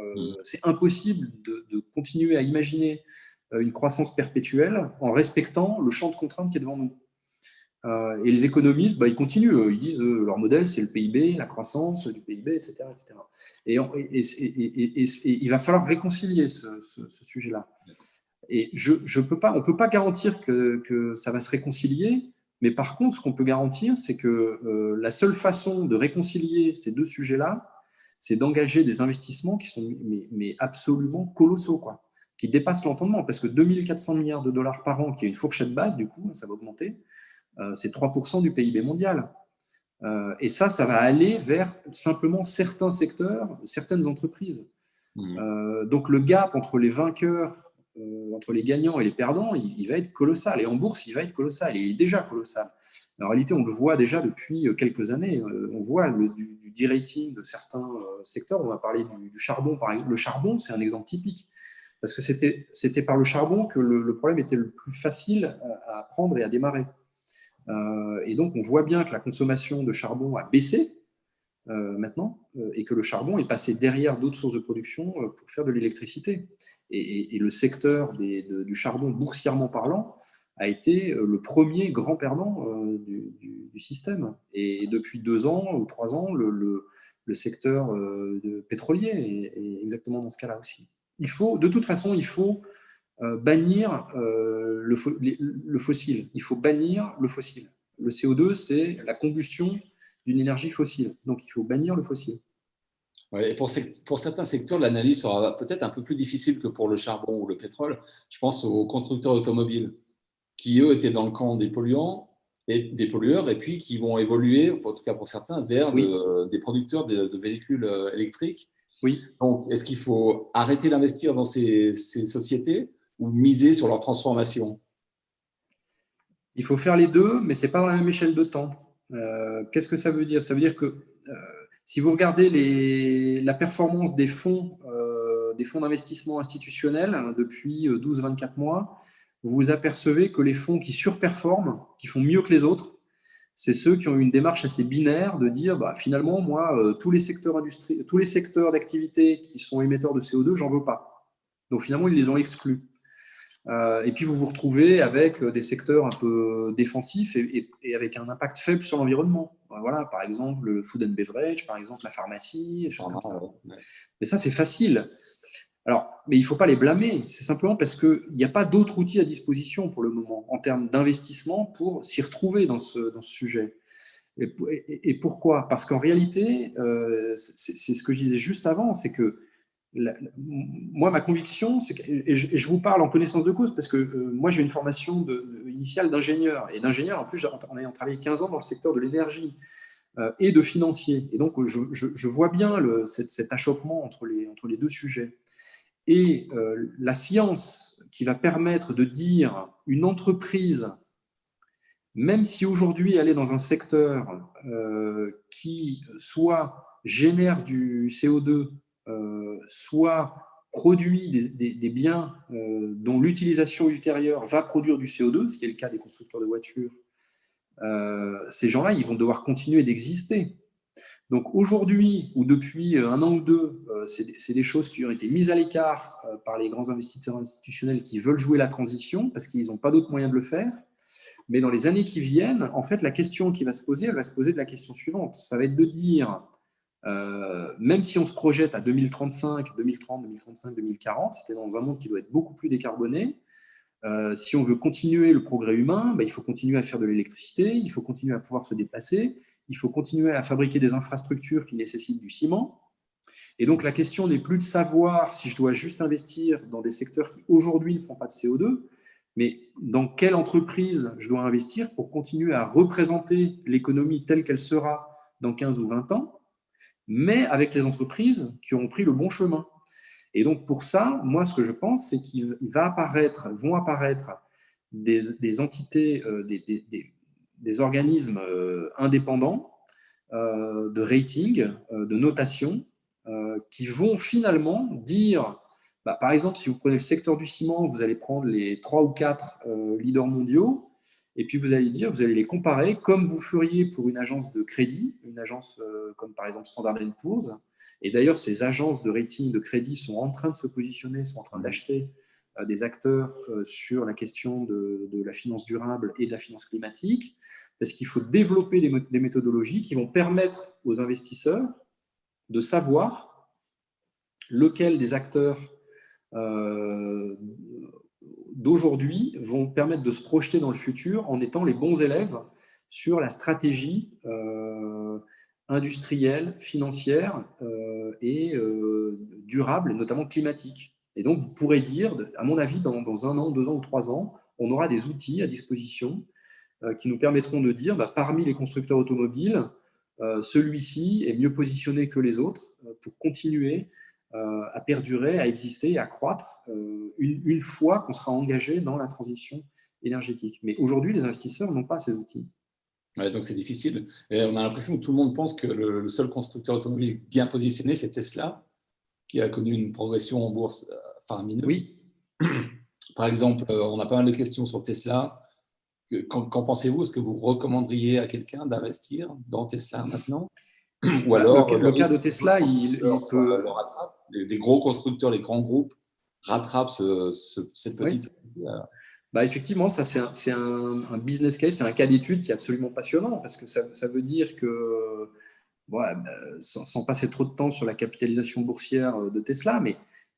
C'est impossible de continuer à imaginer une croissance perpétuelle en respectant le champ de contraintes qui est devant nous. Et les économistes, ils continuent. Ils disent leur modèle, c'est le PIB, la croissance du PIB, etc. etc. Et il va falloir réconcilier ce sujet-là. Et on ne peut pas garantir que ça va se réconcilier, mais par contre, ce qu'on peut garantir, c'est que la seule façon de réconcilier ces deux sujets-là, c'est d'engager des investissements qui sont mais absolument colossaux, quoi, qui dépassent l'entendement, parce que 2400 milliards de dollars par an, qui est une fourchette basse, du coup, ça va augmenter, c'est 3% du PIB mondial. Et ça va aller vers simplement certains secteurs, certaines entreprises. Donc le gap entre les vainqueurs, entre les gagnants et les perdants, il va être colossal. Et en bourse, il va être colossal. Et il est déjà colossal. En réalité, on le voit déjà depuis quelques années. On voit du de-rating de certains secteurs. On va parler du charbon, par exemple. Le charbon, c'est un exemple typique. Parce que c'était par le charbon que le problème était le plus facile à prendre et à démarrer. Et donc, on voit bien que la consommation de charbon a baissé maintenant, et que le charbon est passé derrière d'autres sources de production pour faire de l'électricité. Et le secteur du charbon, boursièrement parlant, a été le premier grand perdant du système. Et depuis 2 ans ou 3 ans, le secteur pétrolier est exactement dans ce cas-là aussi. De toute façon, il faut bannir le fossile. Il faut bannir le fossile. Le CO2, c'est la combustion d'une énergie fossile. Donc, il faut bannir le fossile. Ouais, et pour certains secteurs, l'analyse sera peut-être un peu plus difficile que pour le charbon ou le pétrole. Je pense aux constructeurs automobiles qui, eux, étaient dans le camp des polluants et des pollueurs, et puis qui vont évoluer, en tout cas pour certains, vers des producteurs de véhicules électriques. Oui. Donc, est-ce qu'il faut arrêter d'investir dans ces sociétés ou miser sur leur transformation? Il faut faire les deux, mais ce n'est pas dans la même échelle de temps. Qu'est-ce que ça veut dire? Ça veut dire que Si vous regardez la performance des fonds d'investissement institutionnels depuis 12-24 mois, vous vous apercevez que les fonds qui surperforment, qui font mieux que les autres, c'est ceux qui ont une démarche assez binaire de dire finalement, moi, tous les secteurs d'activité qui sont émetteurs de CO2, j'en veux pas. Donc finalement, ils les ont exclus. Et puis vous vous retrouvez avec des secteurs un peu défensifs et avec un impact faible sur l'environnement. Voilà, par exemple, le food and beverage, par exemple, la pharmacie, des choses comme ça. Ouais. Mais ça, c'est facile. Alors, mais il ne faut pas les blâmer. C'est simplement parce qu'il n'y a pas d'autres outils à disposition pour le moment en termes d'investissement pour s'y retrouver dans ce sujet. Et pourquoi ? Parce qu'en réalité, c'est ce que je disais juste avant, c'est que moi, ma conviction, c'est que, et je vous parle en connaissance de cause, parce que moi, j'ai une formation initiale d'ingénieur, et d'ingénieur, en plus, en ayant travaillé 15 ans dans le secteur de l'énergie et de financier. Et donc, je vois bien cet achoppement entre les deux sujets. Et la science qui va permettre de dire une entreprise, même si aujourd'hui elle est dans un secteur qui soit génère du CO2, soit produit des biens dont l'utilisation ultérieure va produire du CO2, ce qui est le cas des constructeurs de voitures, ces gens-là, ils vont devoir continuer d'exister. Donc aujourd'hui, ou depuis un an ou deux, c'est des choses qui ont été mises à l'écart par les grands investisseurs institutionnels qui veulent jouer la transition parce qu'ils n'ont pas d'autres moyens de le faire. Mais dans les années qui viennent, en fait, la question qui va se poser, elle va se poser de la question suivante. Ça va être de dire, même si on se projette à 2035, 2030, 2035, 2040, c'était dans un monde qui doit être beaucoup plus décarboné, si on veut continuer le progrès humain, il faut continuer à faire de l'électricité, il faut continuer à pouvoir se déplacer, il faut continuer à fabriquer des infrastructures qui nécessitent du ciment. Et donc, la question n'est plus de savoir si je dois juste investir dans des secteurs qui aujourd'hui ne font pas de CO2, mais dans quelle entreprise je dois investir pour continuer à représenter l'économie telle qu'elle sera dans 15 ou 20 ans, mais avec les entreprises qui ont pris le bon chemin. Et donc, pour ça, moi, ce que je pense, c'est vont apparaître des entités, des organismes indépendants de rating, de notation, qui vont finalement dire, par exemple, si vous prenez le secteur du ciment, vous allez prendre les 3 ou 4 leaders mondiaux, et puis vous allez les comparer comme vous feriez pour une agence de crédit, une agence comme par exemple Standard & Poor's. Et d'ailleurs, ces agences de rating de crédit sont en train de se positionner, sont en train d'acheter des acteurs sur la question de la finance durable et de la finance climatique, parce qu'il faut développer des méthodologies qui vont permettre aux investisseurs de savoir lequel des acteurs d'aujourd'hui vont permettre de se projeter dans le futur en étant les bons élèves sur la stratégie industrielle, financière et durable, notamment climatique. Et donc, vous pourrez dire, à mon avis, dans 1 an, 2 ans ou 3 ans, on aura des outils à disposition qui nous permettront de dire, parmi les constructeurs automobiles, celui-ci est mieux positionné que les autres pour continuer à perdurer, à exister et à croître une fois qu'on sera engagé dans la transition énergétique. Mais aujourd'hui, les investisseurs n'ont pas ces outils. Ouais, donc c'est difficile. Et on a l'impression que tout le monde pense que le seul constructeur automobile bien positionné, c'est Tesla, qui a connu une progression en bourse faramineuse. Oui. Par exemple, on a pas mal de questions sur Tesla. Qu'en pensez-vous ? Est-ce que vous recommanderiez à quelqu'un d'investir dans Tesla maintenant ? Ou alors, le cas de Tesla, il peut… le rattrape. Les gros constructeurs, les grands groupes rattrapent cette petite… Oui. Effectivement, ça c'est un business case, c'est un cas d'étude qui est absolument passionnant parce que ça veut dire que, sans passer trop de temps sur la capitalisation boursière de Tesla, mais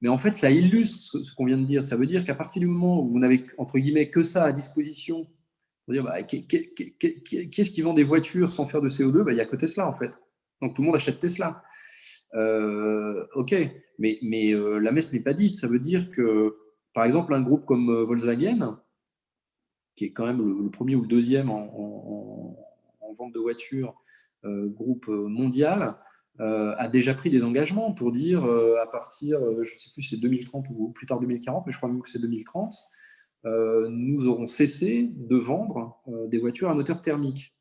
en fait, ça illustre ce qu'on vient de dire. Ça veut dire qu'à partir du moment où vous n'avez, entre guillemets, que ça à disposition, pour dire qu'est-ce qui vend des voitures sans faire de CO2 ? Il n'y a que Tesla, en fait. Donc, tout le monde achète Tesla. Ok, mais la messe n'est pas dite. Ça veut dire que, par exemple, un groupe comme Volkswagen, qui est quand même le premier ou le deuxième en vente de voitures, groupe mondial, a déjà pris des engagements pour dire à partir, je ne sais plus si c'est 2030 ou plus tard 2040, mais je crois même que c'est 2030, nous aurons cessé de vendre des voitures à moteur thermique.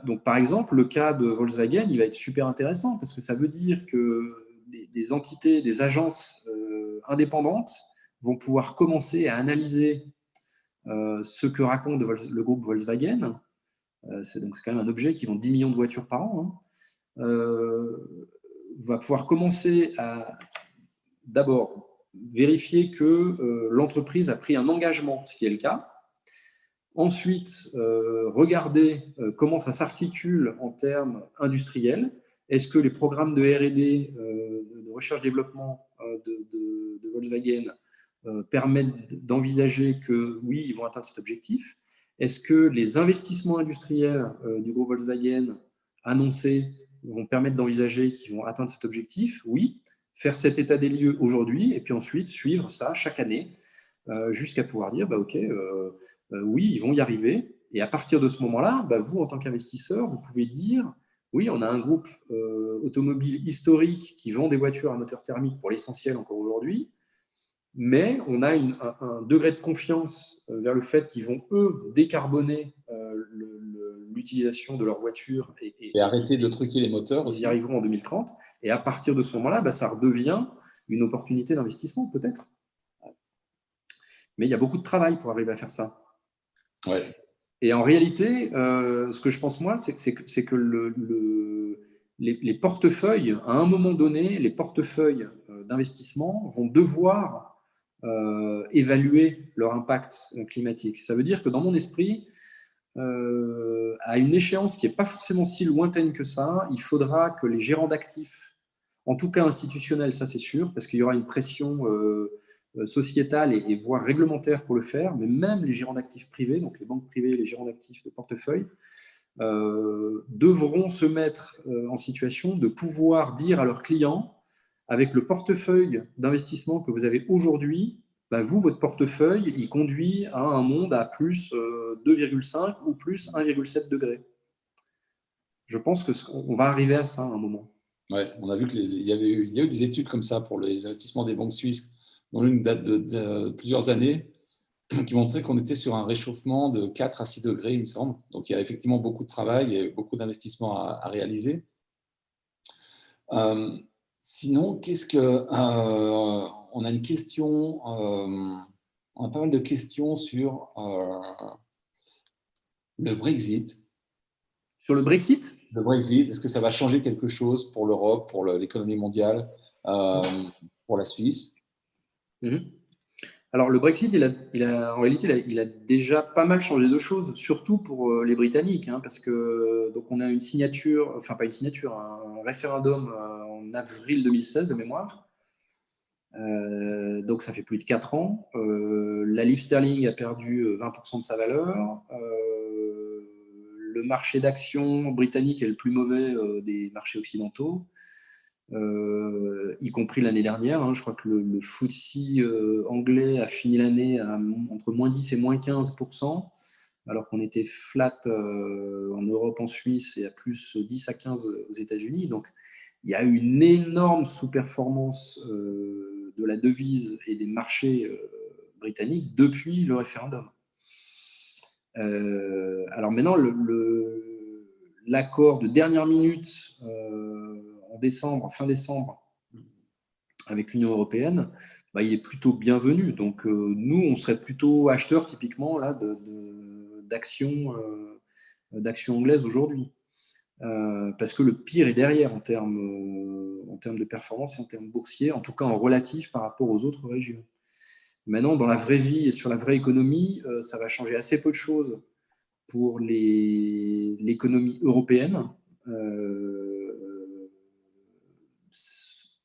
Donc, par exemple, le cas de Volkswagen, il va être super intéressant parce que ça veut dire que des entités, des agences indépendantes vont pouvoir commencer à analyser ce que raconte le groupe Volkswagen. C'est quand même un objet qui vend 10 millions de voitures par an. Va pouvoir commencer à d'abord vérifier que l'entreprise a pris un engagement, ce qui est le cas. Ensuite, regarder comment ça s'articule en termes industriels. Est-ce que les programmes de R&D, de recherche-développement de Volkswagen permettent d'envisager que oui, ils vont atteindre cet objectif? Est-ce que les investissements industriels du groupe Volkswagen annoncés vont permettre d'envisager qu'ils vont atteindre cet objectif? Oui. Faire cet état des lieux aujourd'hui et puis ensuite suivre ça chaque année jusqu'à pouvoir dire, OK, oui, ils vont y arriver. Et à partir de ce moment-là, vous, en tant qu'investisseur, vous pouvez dire, oui, on a un groupe automobile historique qui vend des voitures à moteur thermique pour l'essentiel encore aujourd'hui, mais on a un degré de confiance vers le fait qu'ils vont, eux, décarboner l'utilisation de leurs voitures. Et arrêter de truquer les moteurs aussi. Ils y arriveront en 2030. Et à partir de ce moment-là, ça redevient une opportunité d'investissement, peut-être. Mais il y a beaucoup de travail pour arriver à faire ça. Ouais. Et en réalité, ce que je pense, moi, c'est que les portefeuilles, à un moment donné, les portefeuilles d'investissement vont devoir évaluer leur impact climatique. Ça veut dire que dans mon esprit, à une échéance qui n'est pas forcément si lointaine que ça, il faudra que les gérants d'actifs, en tout cas institutionnels, ça c'est sûr, parce qu'il y aura une pression sociétale et voire réglementaire pour le faire, mais même les gérants d'actifs privés, donc les banques privées, les gérants d'actifs de portefeuille, devront se mettre en situation de pouvoir dire à leurs clients, avec le portefeuille d'investissement que vous avez aujourd'hui, vous, votre portefeuille, il conduit à un monde à plus 2,5 ou plus 1,7 degré. Je pense qu'on va arriver à ça à un moment. Ouais, on a vu qu'il y a eu des études comme ça pour les investissements des banques suisses, dont l'une date de plusieurs années, qui montraient qu'on était sur un réchauffement de 4 à 6 degrés, il me semble. Donc, il y a effectivement beaucoup de travail et beaucoup d'investissements à réaliser. Sinon, on a une question, on a pas mal de questions sur le Brexit. Sur le Brexit ? Le Brexit, est-ce que ça va changer quelque chose pour l'Europe, pour l'économie mondiale, pour la Suisse? Alors, le Brexit, en réalité, il a déjà pas mal changé de choses, surtout pour les Britanniques, parce que donc on a une signature, enfin pas une signature, un référendum en avril 2016 de mémoire. Donc ça fait plus de 4 ans. La livre sterling a perdu 20% de sa valeur. Le marché d'actions britannique est le plus mauvais des marchés occidentaux. Y compris l'année dernière. Je crois que le FTSE anglais a fini l'année entre moins 10 et moins 15%, alors qu'on était flat en Europe, en Suisse, et à plus 10 à 15 aux États-Unis. Donc, il y a eu une énorme sous-performance de la devise et des marchés britanniques depuis le référendum. Alors maintenant, l'accord de dernière minute fin décembre, avec l'Union européenne, il est plutôt bienvenu. Donc, nous, on serait plutôt acheteurs, typiquement, là, d'actions anglaises aujourd'hui. Parce que le pire est derrière en termes de performance et en termes boursiers, en tout cas en relatif par rapport aux autres régions. Maintenant, dans la vraie vie et sur la vraie économie, ça va changer assez peu de choses pour l'économie européenne.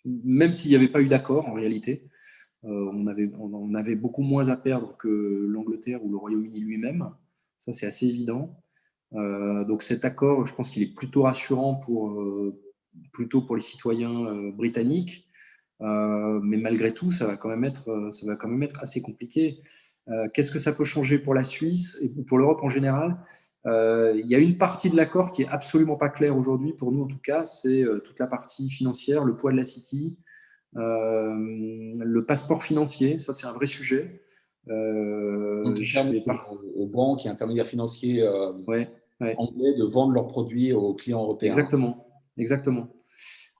Même s'il n'y avait pas eu d'accord en réalité, on avait beaucoup moins à perdre que l'Angleterre ou le Royaume-Uni lui-même. Ça, c'est assez évident. Donc cet accord, je pense qu'il est plutôt rassurant plutôt pour les citoyens britanniques. Mais malgré tout, ça va quand même être assez compliqué. Qu'est-ce que ça peut changer pour la Suisse et pour l'Europe en général? Il y a une partie de l'accord qui est absolument pas claire aujourd'hui, pour nous en tout cas, c'est toute la partie financière, le poids de la City, le passeport financier, ça c'est un vrai sujet. Donc, aux banques et intermédiaires financiers. Ouais. Ouais. anglais de vendre leurs produits aux clients européens. Exactement, exactement.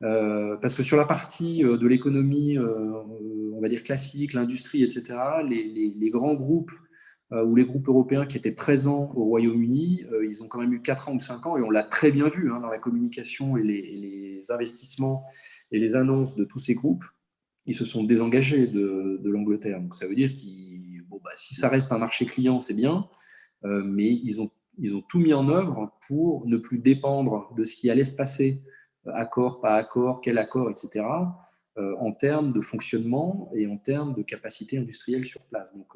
Parce que sur la partie de l'économie, on va dire classique, l'industrie, etc., les grands groupes ou les groupes européens qui étaient présents au Royaume-Uni, ils ont quand même eu 4 ans ou 5 ans, et on l'a très bien vu dans la communication et les investissements et les annonces de tous ces groupes. Ils se sont désengagés de l'Angleterre. Donc ça veut dire que si ça reste un marché client, c'est bien, mais ils ont tout mis en œuvre pour ne plus dépendre de ce qui allait se passer, accord, pas accord, quel accord, etc., en termes de fonctionnement et en termes de capacité industrielle sur place. Donc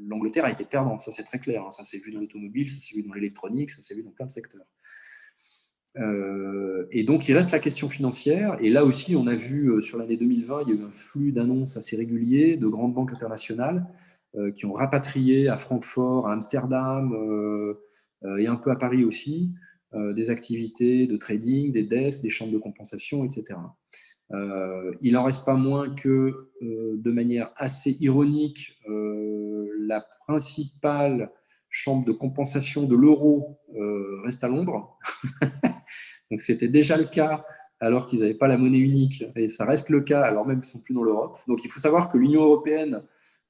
l'Angleterre a été perdante, ça c'est très clair. Ça s'est vu dans l'automobile, ça s'est vu dans l'électronique, ça s'est vu dans plein de secteurs. Et donc, il reste la question financière. Et là aussi, on a vu sur l'année 2020, il y a eu un flux d'annonces assez régulier de grandes banques internationales qui ont rapatrié à Francfort, à Amsterdam et un peu à Paris aussi des activités de trading, des desks, des chambres de compensation, etc. Il n'en reste pas moins que, de manière assez ironique, la principale chambre de compensation de l'euro reste à Londres. Donc, c'était déjà le cas alors qu'ils n'avaient pas la monnaie unique, et ça reste le cas alors même qu'ils ne sont plus dans l'Europe. Donc, il faut savoir que l'Union européenne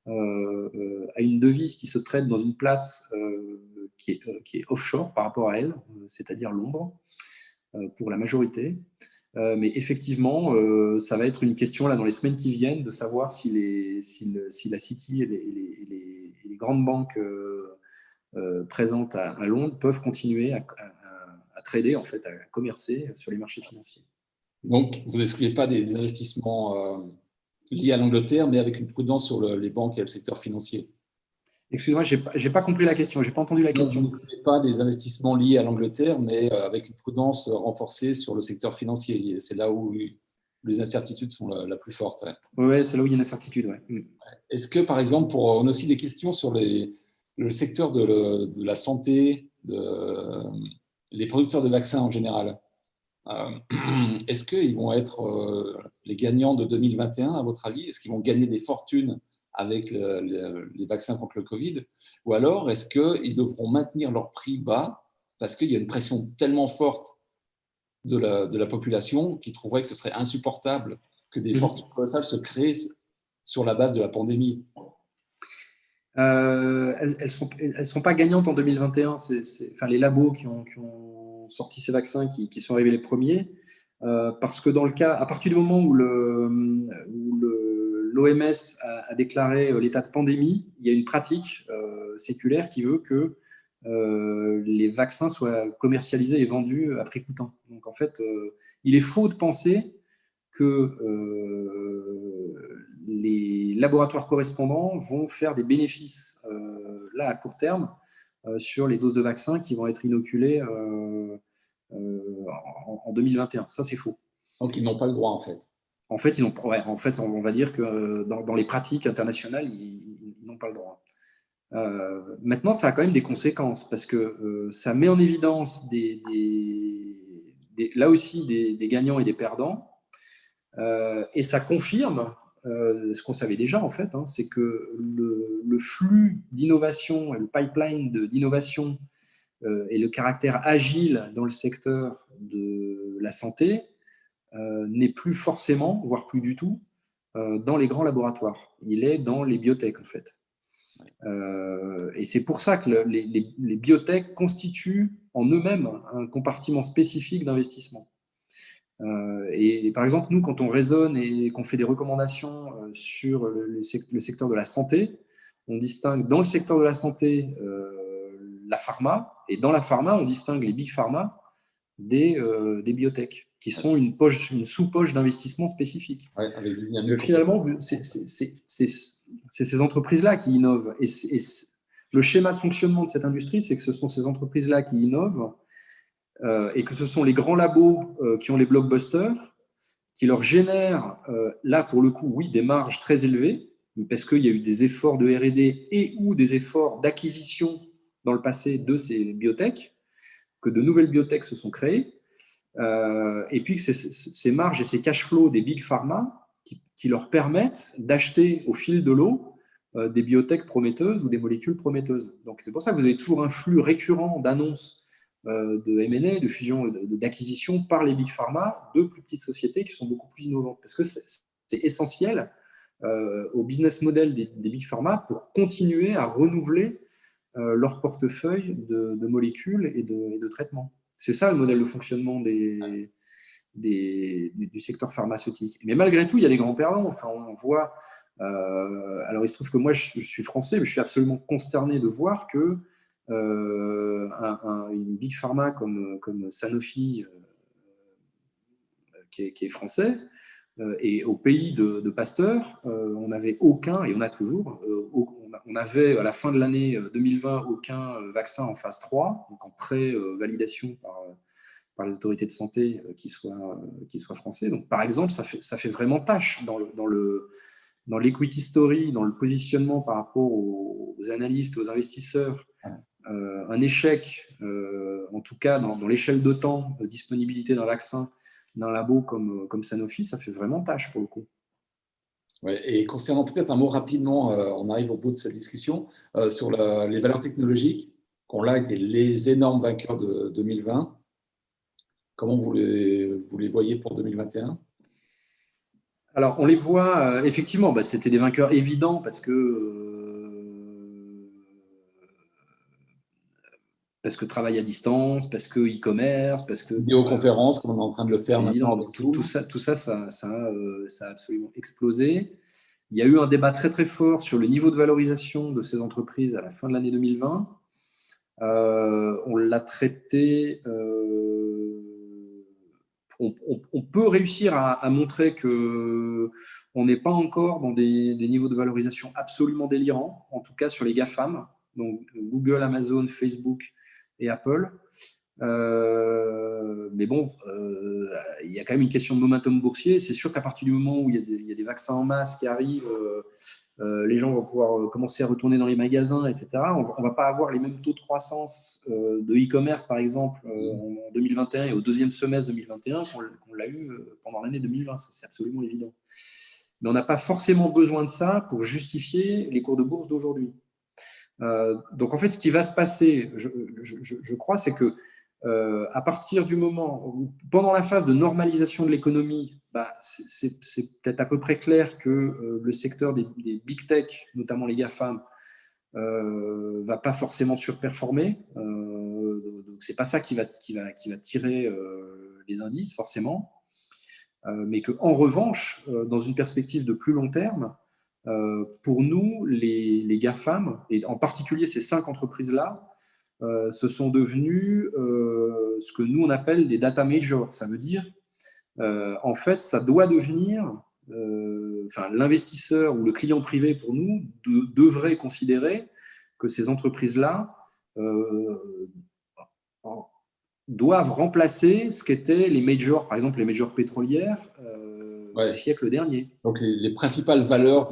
a une devise qui se traite dans une place qui est offshore par rapport à elle, c'est-à-dire Londres, pour la majorité. Mais effectivement, ça va être une question là, dans les semaines qui viennent de savoir si la City et les grandes banques présentes à Londres peuvent continuer à trader, en fait, à commercer sur les marchés financiers. Donc, vous n'excluez pas des investissements liés à l'Angleterre, mais avec une prudence sur les banques et le secteur financier. Excuse-moi, je n'ai pas compris la question, je n'ai pas entendu la question. Vous n'excluez pas des investissements liés à l'Angleterre, mais avec une prudence renforcée sur le secteur financier. C'est là où les incertitudes sont la plus forte. Oui, c'est là où il y a une incertitude. Ouais. Est-ce que, par exemple, on a aussi des questions sur le secteur de la santé, les producteurs de vaccins en général. Est-ce qu'ils vont être les gagnants de 2021, à votre avis? Est-ce qu'ils vont gagner des fortunes avec les vaccins contre le Covid? Ou alors, est-ce qu'ils devront maintenir leur prix bas parce qu'il y a une pression tellement forte de la population qui trouverait que ce serait insupportable que des fortunes colossales se créent sur la base de la pandémie? Elles sont pas gagnantes en 2021. Enfin, les labos qui ont sorti ces vaccins qui sont arrivés les premiers, parce que dans le cas, à partir du moment où l'OMS a déclaré l'état de pandémie, il y a une pratique séculaire qui veut que les vaccins soient commercialisés et vendus à prix coûtant. Donc en fait, il est faux de penser que les laboratoires correspondants vont faire des bénéfices là à court terme sur les doses de vaccins qui vont être inoculées en 2021. Ça, c'est faux. Donc, ils n'ont pas le droit, en fait. En fait, on va dire que dans les pratiques internationales, ils n'ont pas le droit. Maintenant, ça a quand même des conséquences parce que ça met en évidence là aussi des gagnants et des perdants. Et ça confirme ce qu'on savait déjà, en fait, c'est que le flux d'innovation et le pipeline d'innovation et le caractère agile dans le secteur de la santé n'est plus forcément, voire plus du tout, dans les grands laboratoires. Il est dans les biotech, en fait. Et c'est pour ça que les biotech constituent en eux-mêmes un compartiment spécifique d'investissement. Et par exemple, nous, quand on raisonne et qu'on fait des recommandations sur le secteur de la santé, on distingue dans le secteur de la santé la pharma, et dans la pharma, on distingue les big pharma des biotech, qui sont une sous-poche d'investissement spécifique. Ouais, avec des dynamiques. Finalement, c'est ces entreprises-là qui innovent. Et le schéma de fonctionnement de cette industrie, c'est que ce sont ces entreprises-là qui innovent et que ce sont les grands labos qui ont les blockbusters, qui leur génèrent, là pour le coup, oui, des marges très élevées, parce qu'il y a eu des efforts de R&D et ou des efforts d'acquisition dans le passé de ces biotech, que de nouvelles biotech se sont créées, et puis que ces marges et ces cash flows des big pharma qui leur permettent d'acheter au fil de l'eau des biotech prometteuses ou des molécules prometteuses. Donc c'est pour ça que vous avez toujours un flux récurrent d'annonces de M&A, de fusion, d'acquisition par les big pharma de plus petites sociétés qui sont beaucoup plus innovantes. Parce que c'est essentiel au business model des big pharma pour continuer à renouveler leur portefeuille de molécules et de traitements. C'est ça le modèle de fonctionnement du secteur pharmaceutique. Mais malgré tout, il y a des grands perdants. Enfin, on voit. Alors, il se trouve que moi, je suis français, mais je suis absolument consterné de voir que une big pharma comme Sanofi, qui est français, et au pays de Pasteur, on n'avait aucun, et on a toujours, on avait à la fin de l'année 2020 aucun vaccin en phase 3, donc en pré-validation par les autorités de santé qui soient français. Donc, par exemple, ça fait vraiment tâche dans l'equity story, dans le positionnement par rapport aux analystes, aux investisseurs. Un échec, en tout cas dans l'échelle de temps de disponibilité d'un vaccin d'un labo comme Sanofi, ça fait vraiment tâche pour le coup. Ouais, et concernant peut-être un mot rapidement, on arrive au bout de cette discussion, sur les valeurs technologiques, qui ont là été les énormes vainqueurs de 2020. Comment vous les voyez pour 2021 ? Alors, on les voit, effectivement, c'était des vainqueurs évidents parce que travail à distance, parce que e-commerce, parce que… Vidéoconférence, comme on est en train de le faire maintenant avec tout ça, ça a absolument explosé. Il y a eu un débat très très fort sur le niveau de valorisation de ces entreprises à la fin de l'année 2020. On l'a traité… on peut réussir à montrer qu'on n'est pas encore dans des niveaux de valorisation absolument délirants, en tout cas sur les GAFAM, donc Google, Amazon, Facebook et Apple. Mais bon, il y a quand même une question de momentum boursier. C'est sûr qu'à partir du moment où il y a des vaccins en masse qui arrivent, les gens vont pouvoir commencer à retourner dans les magasins, etc. On ne va pas avoir les mêmes taux de croissance de e-commerce, par exemple, en 2021 et au deuxième semestre 2021 qu'on l'a eu pendant l'année 2020. Ça, c'est absolument évident. Mais on n'a pas forcément besoin de ça pour justifier les cours de bourse d'aujourd'hui. Donc, en fait, ce qui va se passer, je crois, c'est que à partir du moment où, pendant la phase de normalisation de l'économie, c'est peut-être à peu près clair que le secteur des big tech, notamment les GAFAM, va pas forcément surperformer. Donc c'est pas ça qui va tirer les indices forcément, mais que en revanche, dans une perspective de plus long terme, pour nous, les GAFAM, et en particulier ces 5 entreprises-là, se sont devenus ce que nous on appelle des data majors. Ça veut dire, en fait, ça doit devenir, l'investisseur ou le client privé pour nous devrait considérer que ces entreprises-là doivent remplacer ce qu'étaient les majors, par exemple les majors pétrolières du siècle dernier. Donc les principales valeurs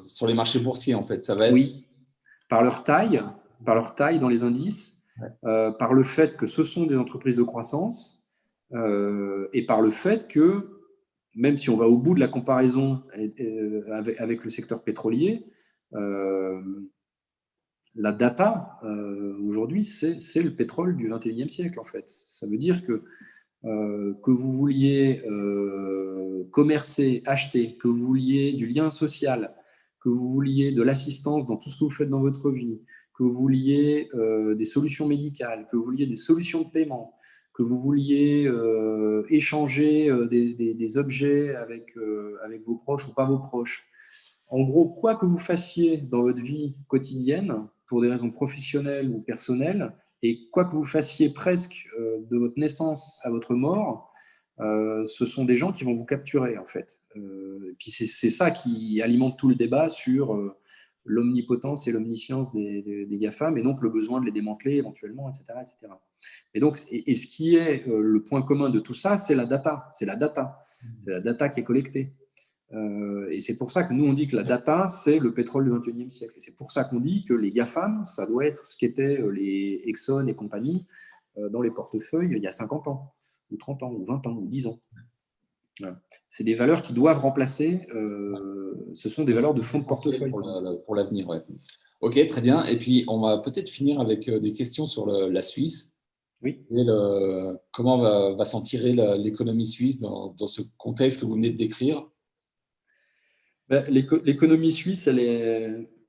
sur les marchés boursiers, en fait, ça va être… Oui, par leur taille dans les indices, par le fait que ce sont des entreprises de croissance et par le fait que, même si on va au bout de la comparaison avec le secteur pétrolier, la data, aujourd'hui, c'est le pétrole du 21e siècle, en fait. Ça veut dire que vous vouliez commercer, acheter, que vous vouliez du lien social, que vous vouliez de l'assistance dans tout ce que vous faites dans votre vie, que vous vouliez des solutions médicales, que vous vouliez des solutions de paiement, que vous vouliez échanger des objets avec vos proches ou pas vos proches. En gros, quoi que vous fassiez dans votre vie quotidienne, pour des raisons professionnelles ou personnelles, et quoi que vous fassiez presque de votre naissance à votre mort, ce sont des gens qui vont vous capturer, en fait. Et puis c'est ça qui alimente tout le débat sur l'omnipotence et l'omniscience des GAFAM, et donc le besoin de les démanteler éventuellement, etc. etc. Et donc, ce qui est le point commun de tout ça, c'est la data. C'est la data qui est collectée. Et c'est pour ça que nous, on dit que la data, c'est le pétrole du 21e siècle. Et c'est pour ça qu'on dit que les GAFAM, ça doit être ce qu'étaient les Exxon et compagnie dans les portefeuilles il y a 50 ans, ou 30 ans, ou 20 ans, ou 10 ans. Voilà. C'est des valeurs qui doivent remplacer, ce sont des valeurs de fonds de portefeuille. Pour l'avenir, ouais. Ok, très bien. Et puis, on va peut-être finir avec des questions sur la Suisse. Oui. Et comment va s'en tirer l'économie suisse dans ce contexte que vous venez de décrire? L'économie suisse,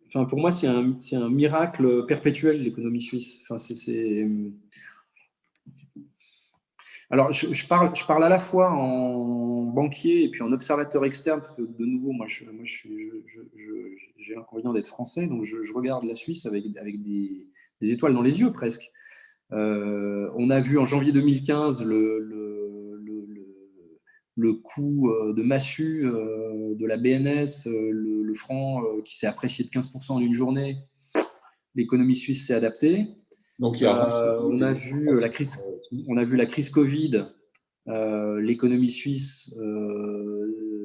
enfin, pour moi, c'est un miracle perpétuel, l'économie suisse. Enfin, alors, je parle à la fois en banquier et puis en observateur externe, parce que de nouveau, j'ai l'inconvénient d'être français, donc je regarde la Suisse avec des étoiles dans les yeux presque. On a vu en janvier 2015 le coup de massue de la BNS, le franc qui s'est apprécié de 15% en une journée. L'économie suisse s'est adaptée. Donc, il y a On a vu la crise, la crise Covid. L'économie suisse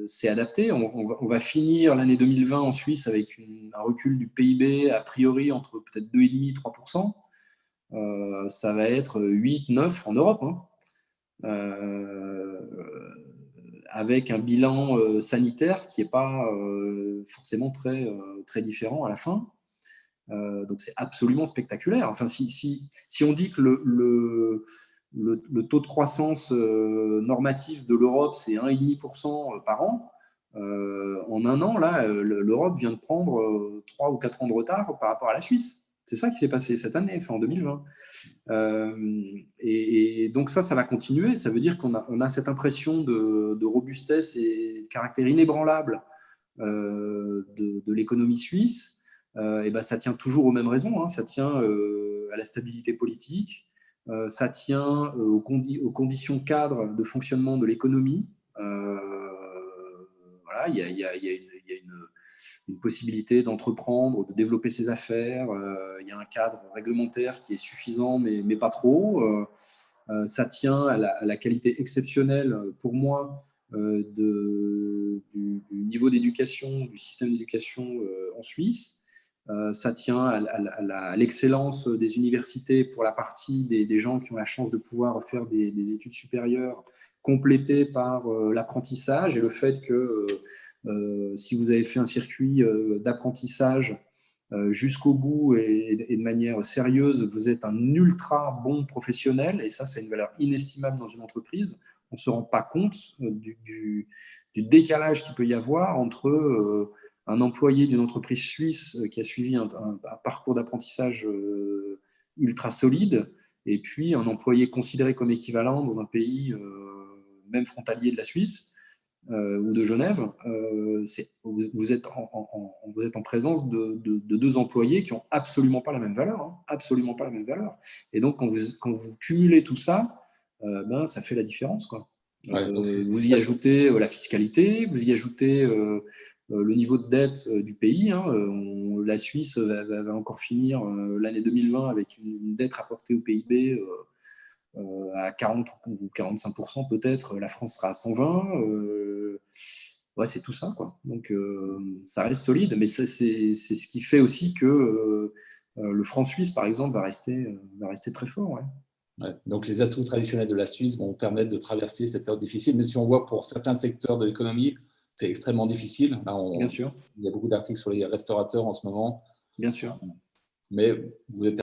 s'est adaptée. On va finir l'année 2020 en Suisse avec un recul du PIB a priori entre peut-être 2,5 et 3%. Ça va être 8, 9 en Europe, hein. Avec un bilan sanitaire qui n'est pas forcément très différent à la fin. Donc c'est absolument spectaculaire. Enfin, si on dit que le taux de croissance normatif de l'Europe, c'est 1,5% par an, en un an, là, l'Europe vient de prendre 3 ou 4 ans de retard par rapport à la Suisse. C'est ça qui s'est passé cette année, enfin en 2020. Et donc ça va continuer. Ça veut dire qu'on a cette impression de robustesse et de caractère inébranlable de l'économie suisse. Et ben, ça tient toujours aux mêmes raisons, hein. Ça tient à la stabilité politique, ça tient aux conditions cadres de fonctionnement de l'économie. Voilà, il y a une possibilité d'entreprendre, de développer ses affaires. Il y a un cadre réglementaire qui est suffisant, mais pas trop. Ça tient à la qualité exceptionnelle, pour moi, du niveau d'éducation, du système d'éducation en Suisse. Ça tient à l'excellence des universités pour la partie des gens qui ont la chance de pouvoir faire des études supérieures complétées par l'apprentissage et le fait que si vous avez fait un circuit d'apprentissage jusqu'au bout et de manière sérieuse, vous êtes un ultra bon professionnel et ça, c'est une valeur inestimable dans une entreprise. On ne se rend pas compte du décalage qu'il peut y avoir entre un employé d'une entreprise suisse qui a suivi un parcours d'apprentissage ultra solide et puis un employé considéré comme équivalent dans un pays même frontalier de la Suisse ou de Genève. Vous êtes en présence de deux employés qui n'ont absolument pas la même valeur, hein, absolument pas la même valeur. Et donc, quand vous cumulez tout ça, ben, ça fait la différence, quoi. Vous y ajoutez la fiscalité, vous y ajoutez le niveau de dette du pays, hein. La Suisse va encore finir l'année 2020 avec une dette rapportée au PIB à 40 ou 45% peut-être. La France sera à 120. Ouais, c'est tout ça, quoi. Donc, ça reste solide, mais c'est ce qui fait aussi que le franc suisse, par exemple, va rester très fort. Ouais. Ouais. Donc, les atouts traditionnels de la Suisse vont permettre de traverser cette période difficile. Mais si on voit pour certains secteurs de l'économie, c'est extrêmement difficile. Là, Bien sûr. Il y a beaucoup d'articles sur les restaurateurs en ce moment. Bien sûr. Mais vous êtes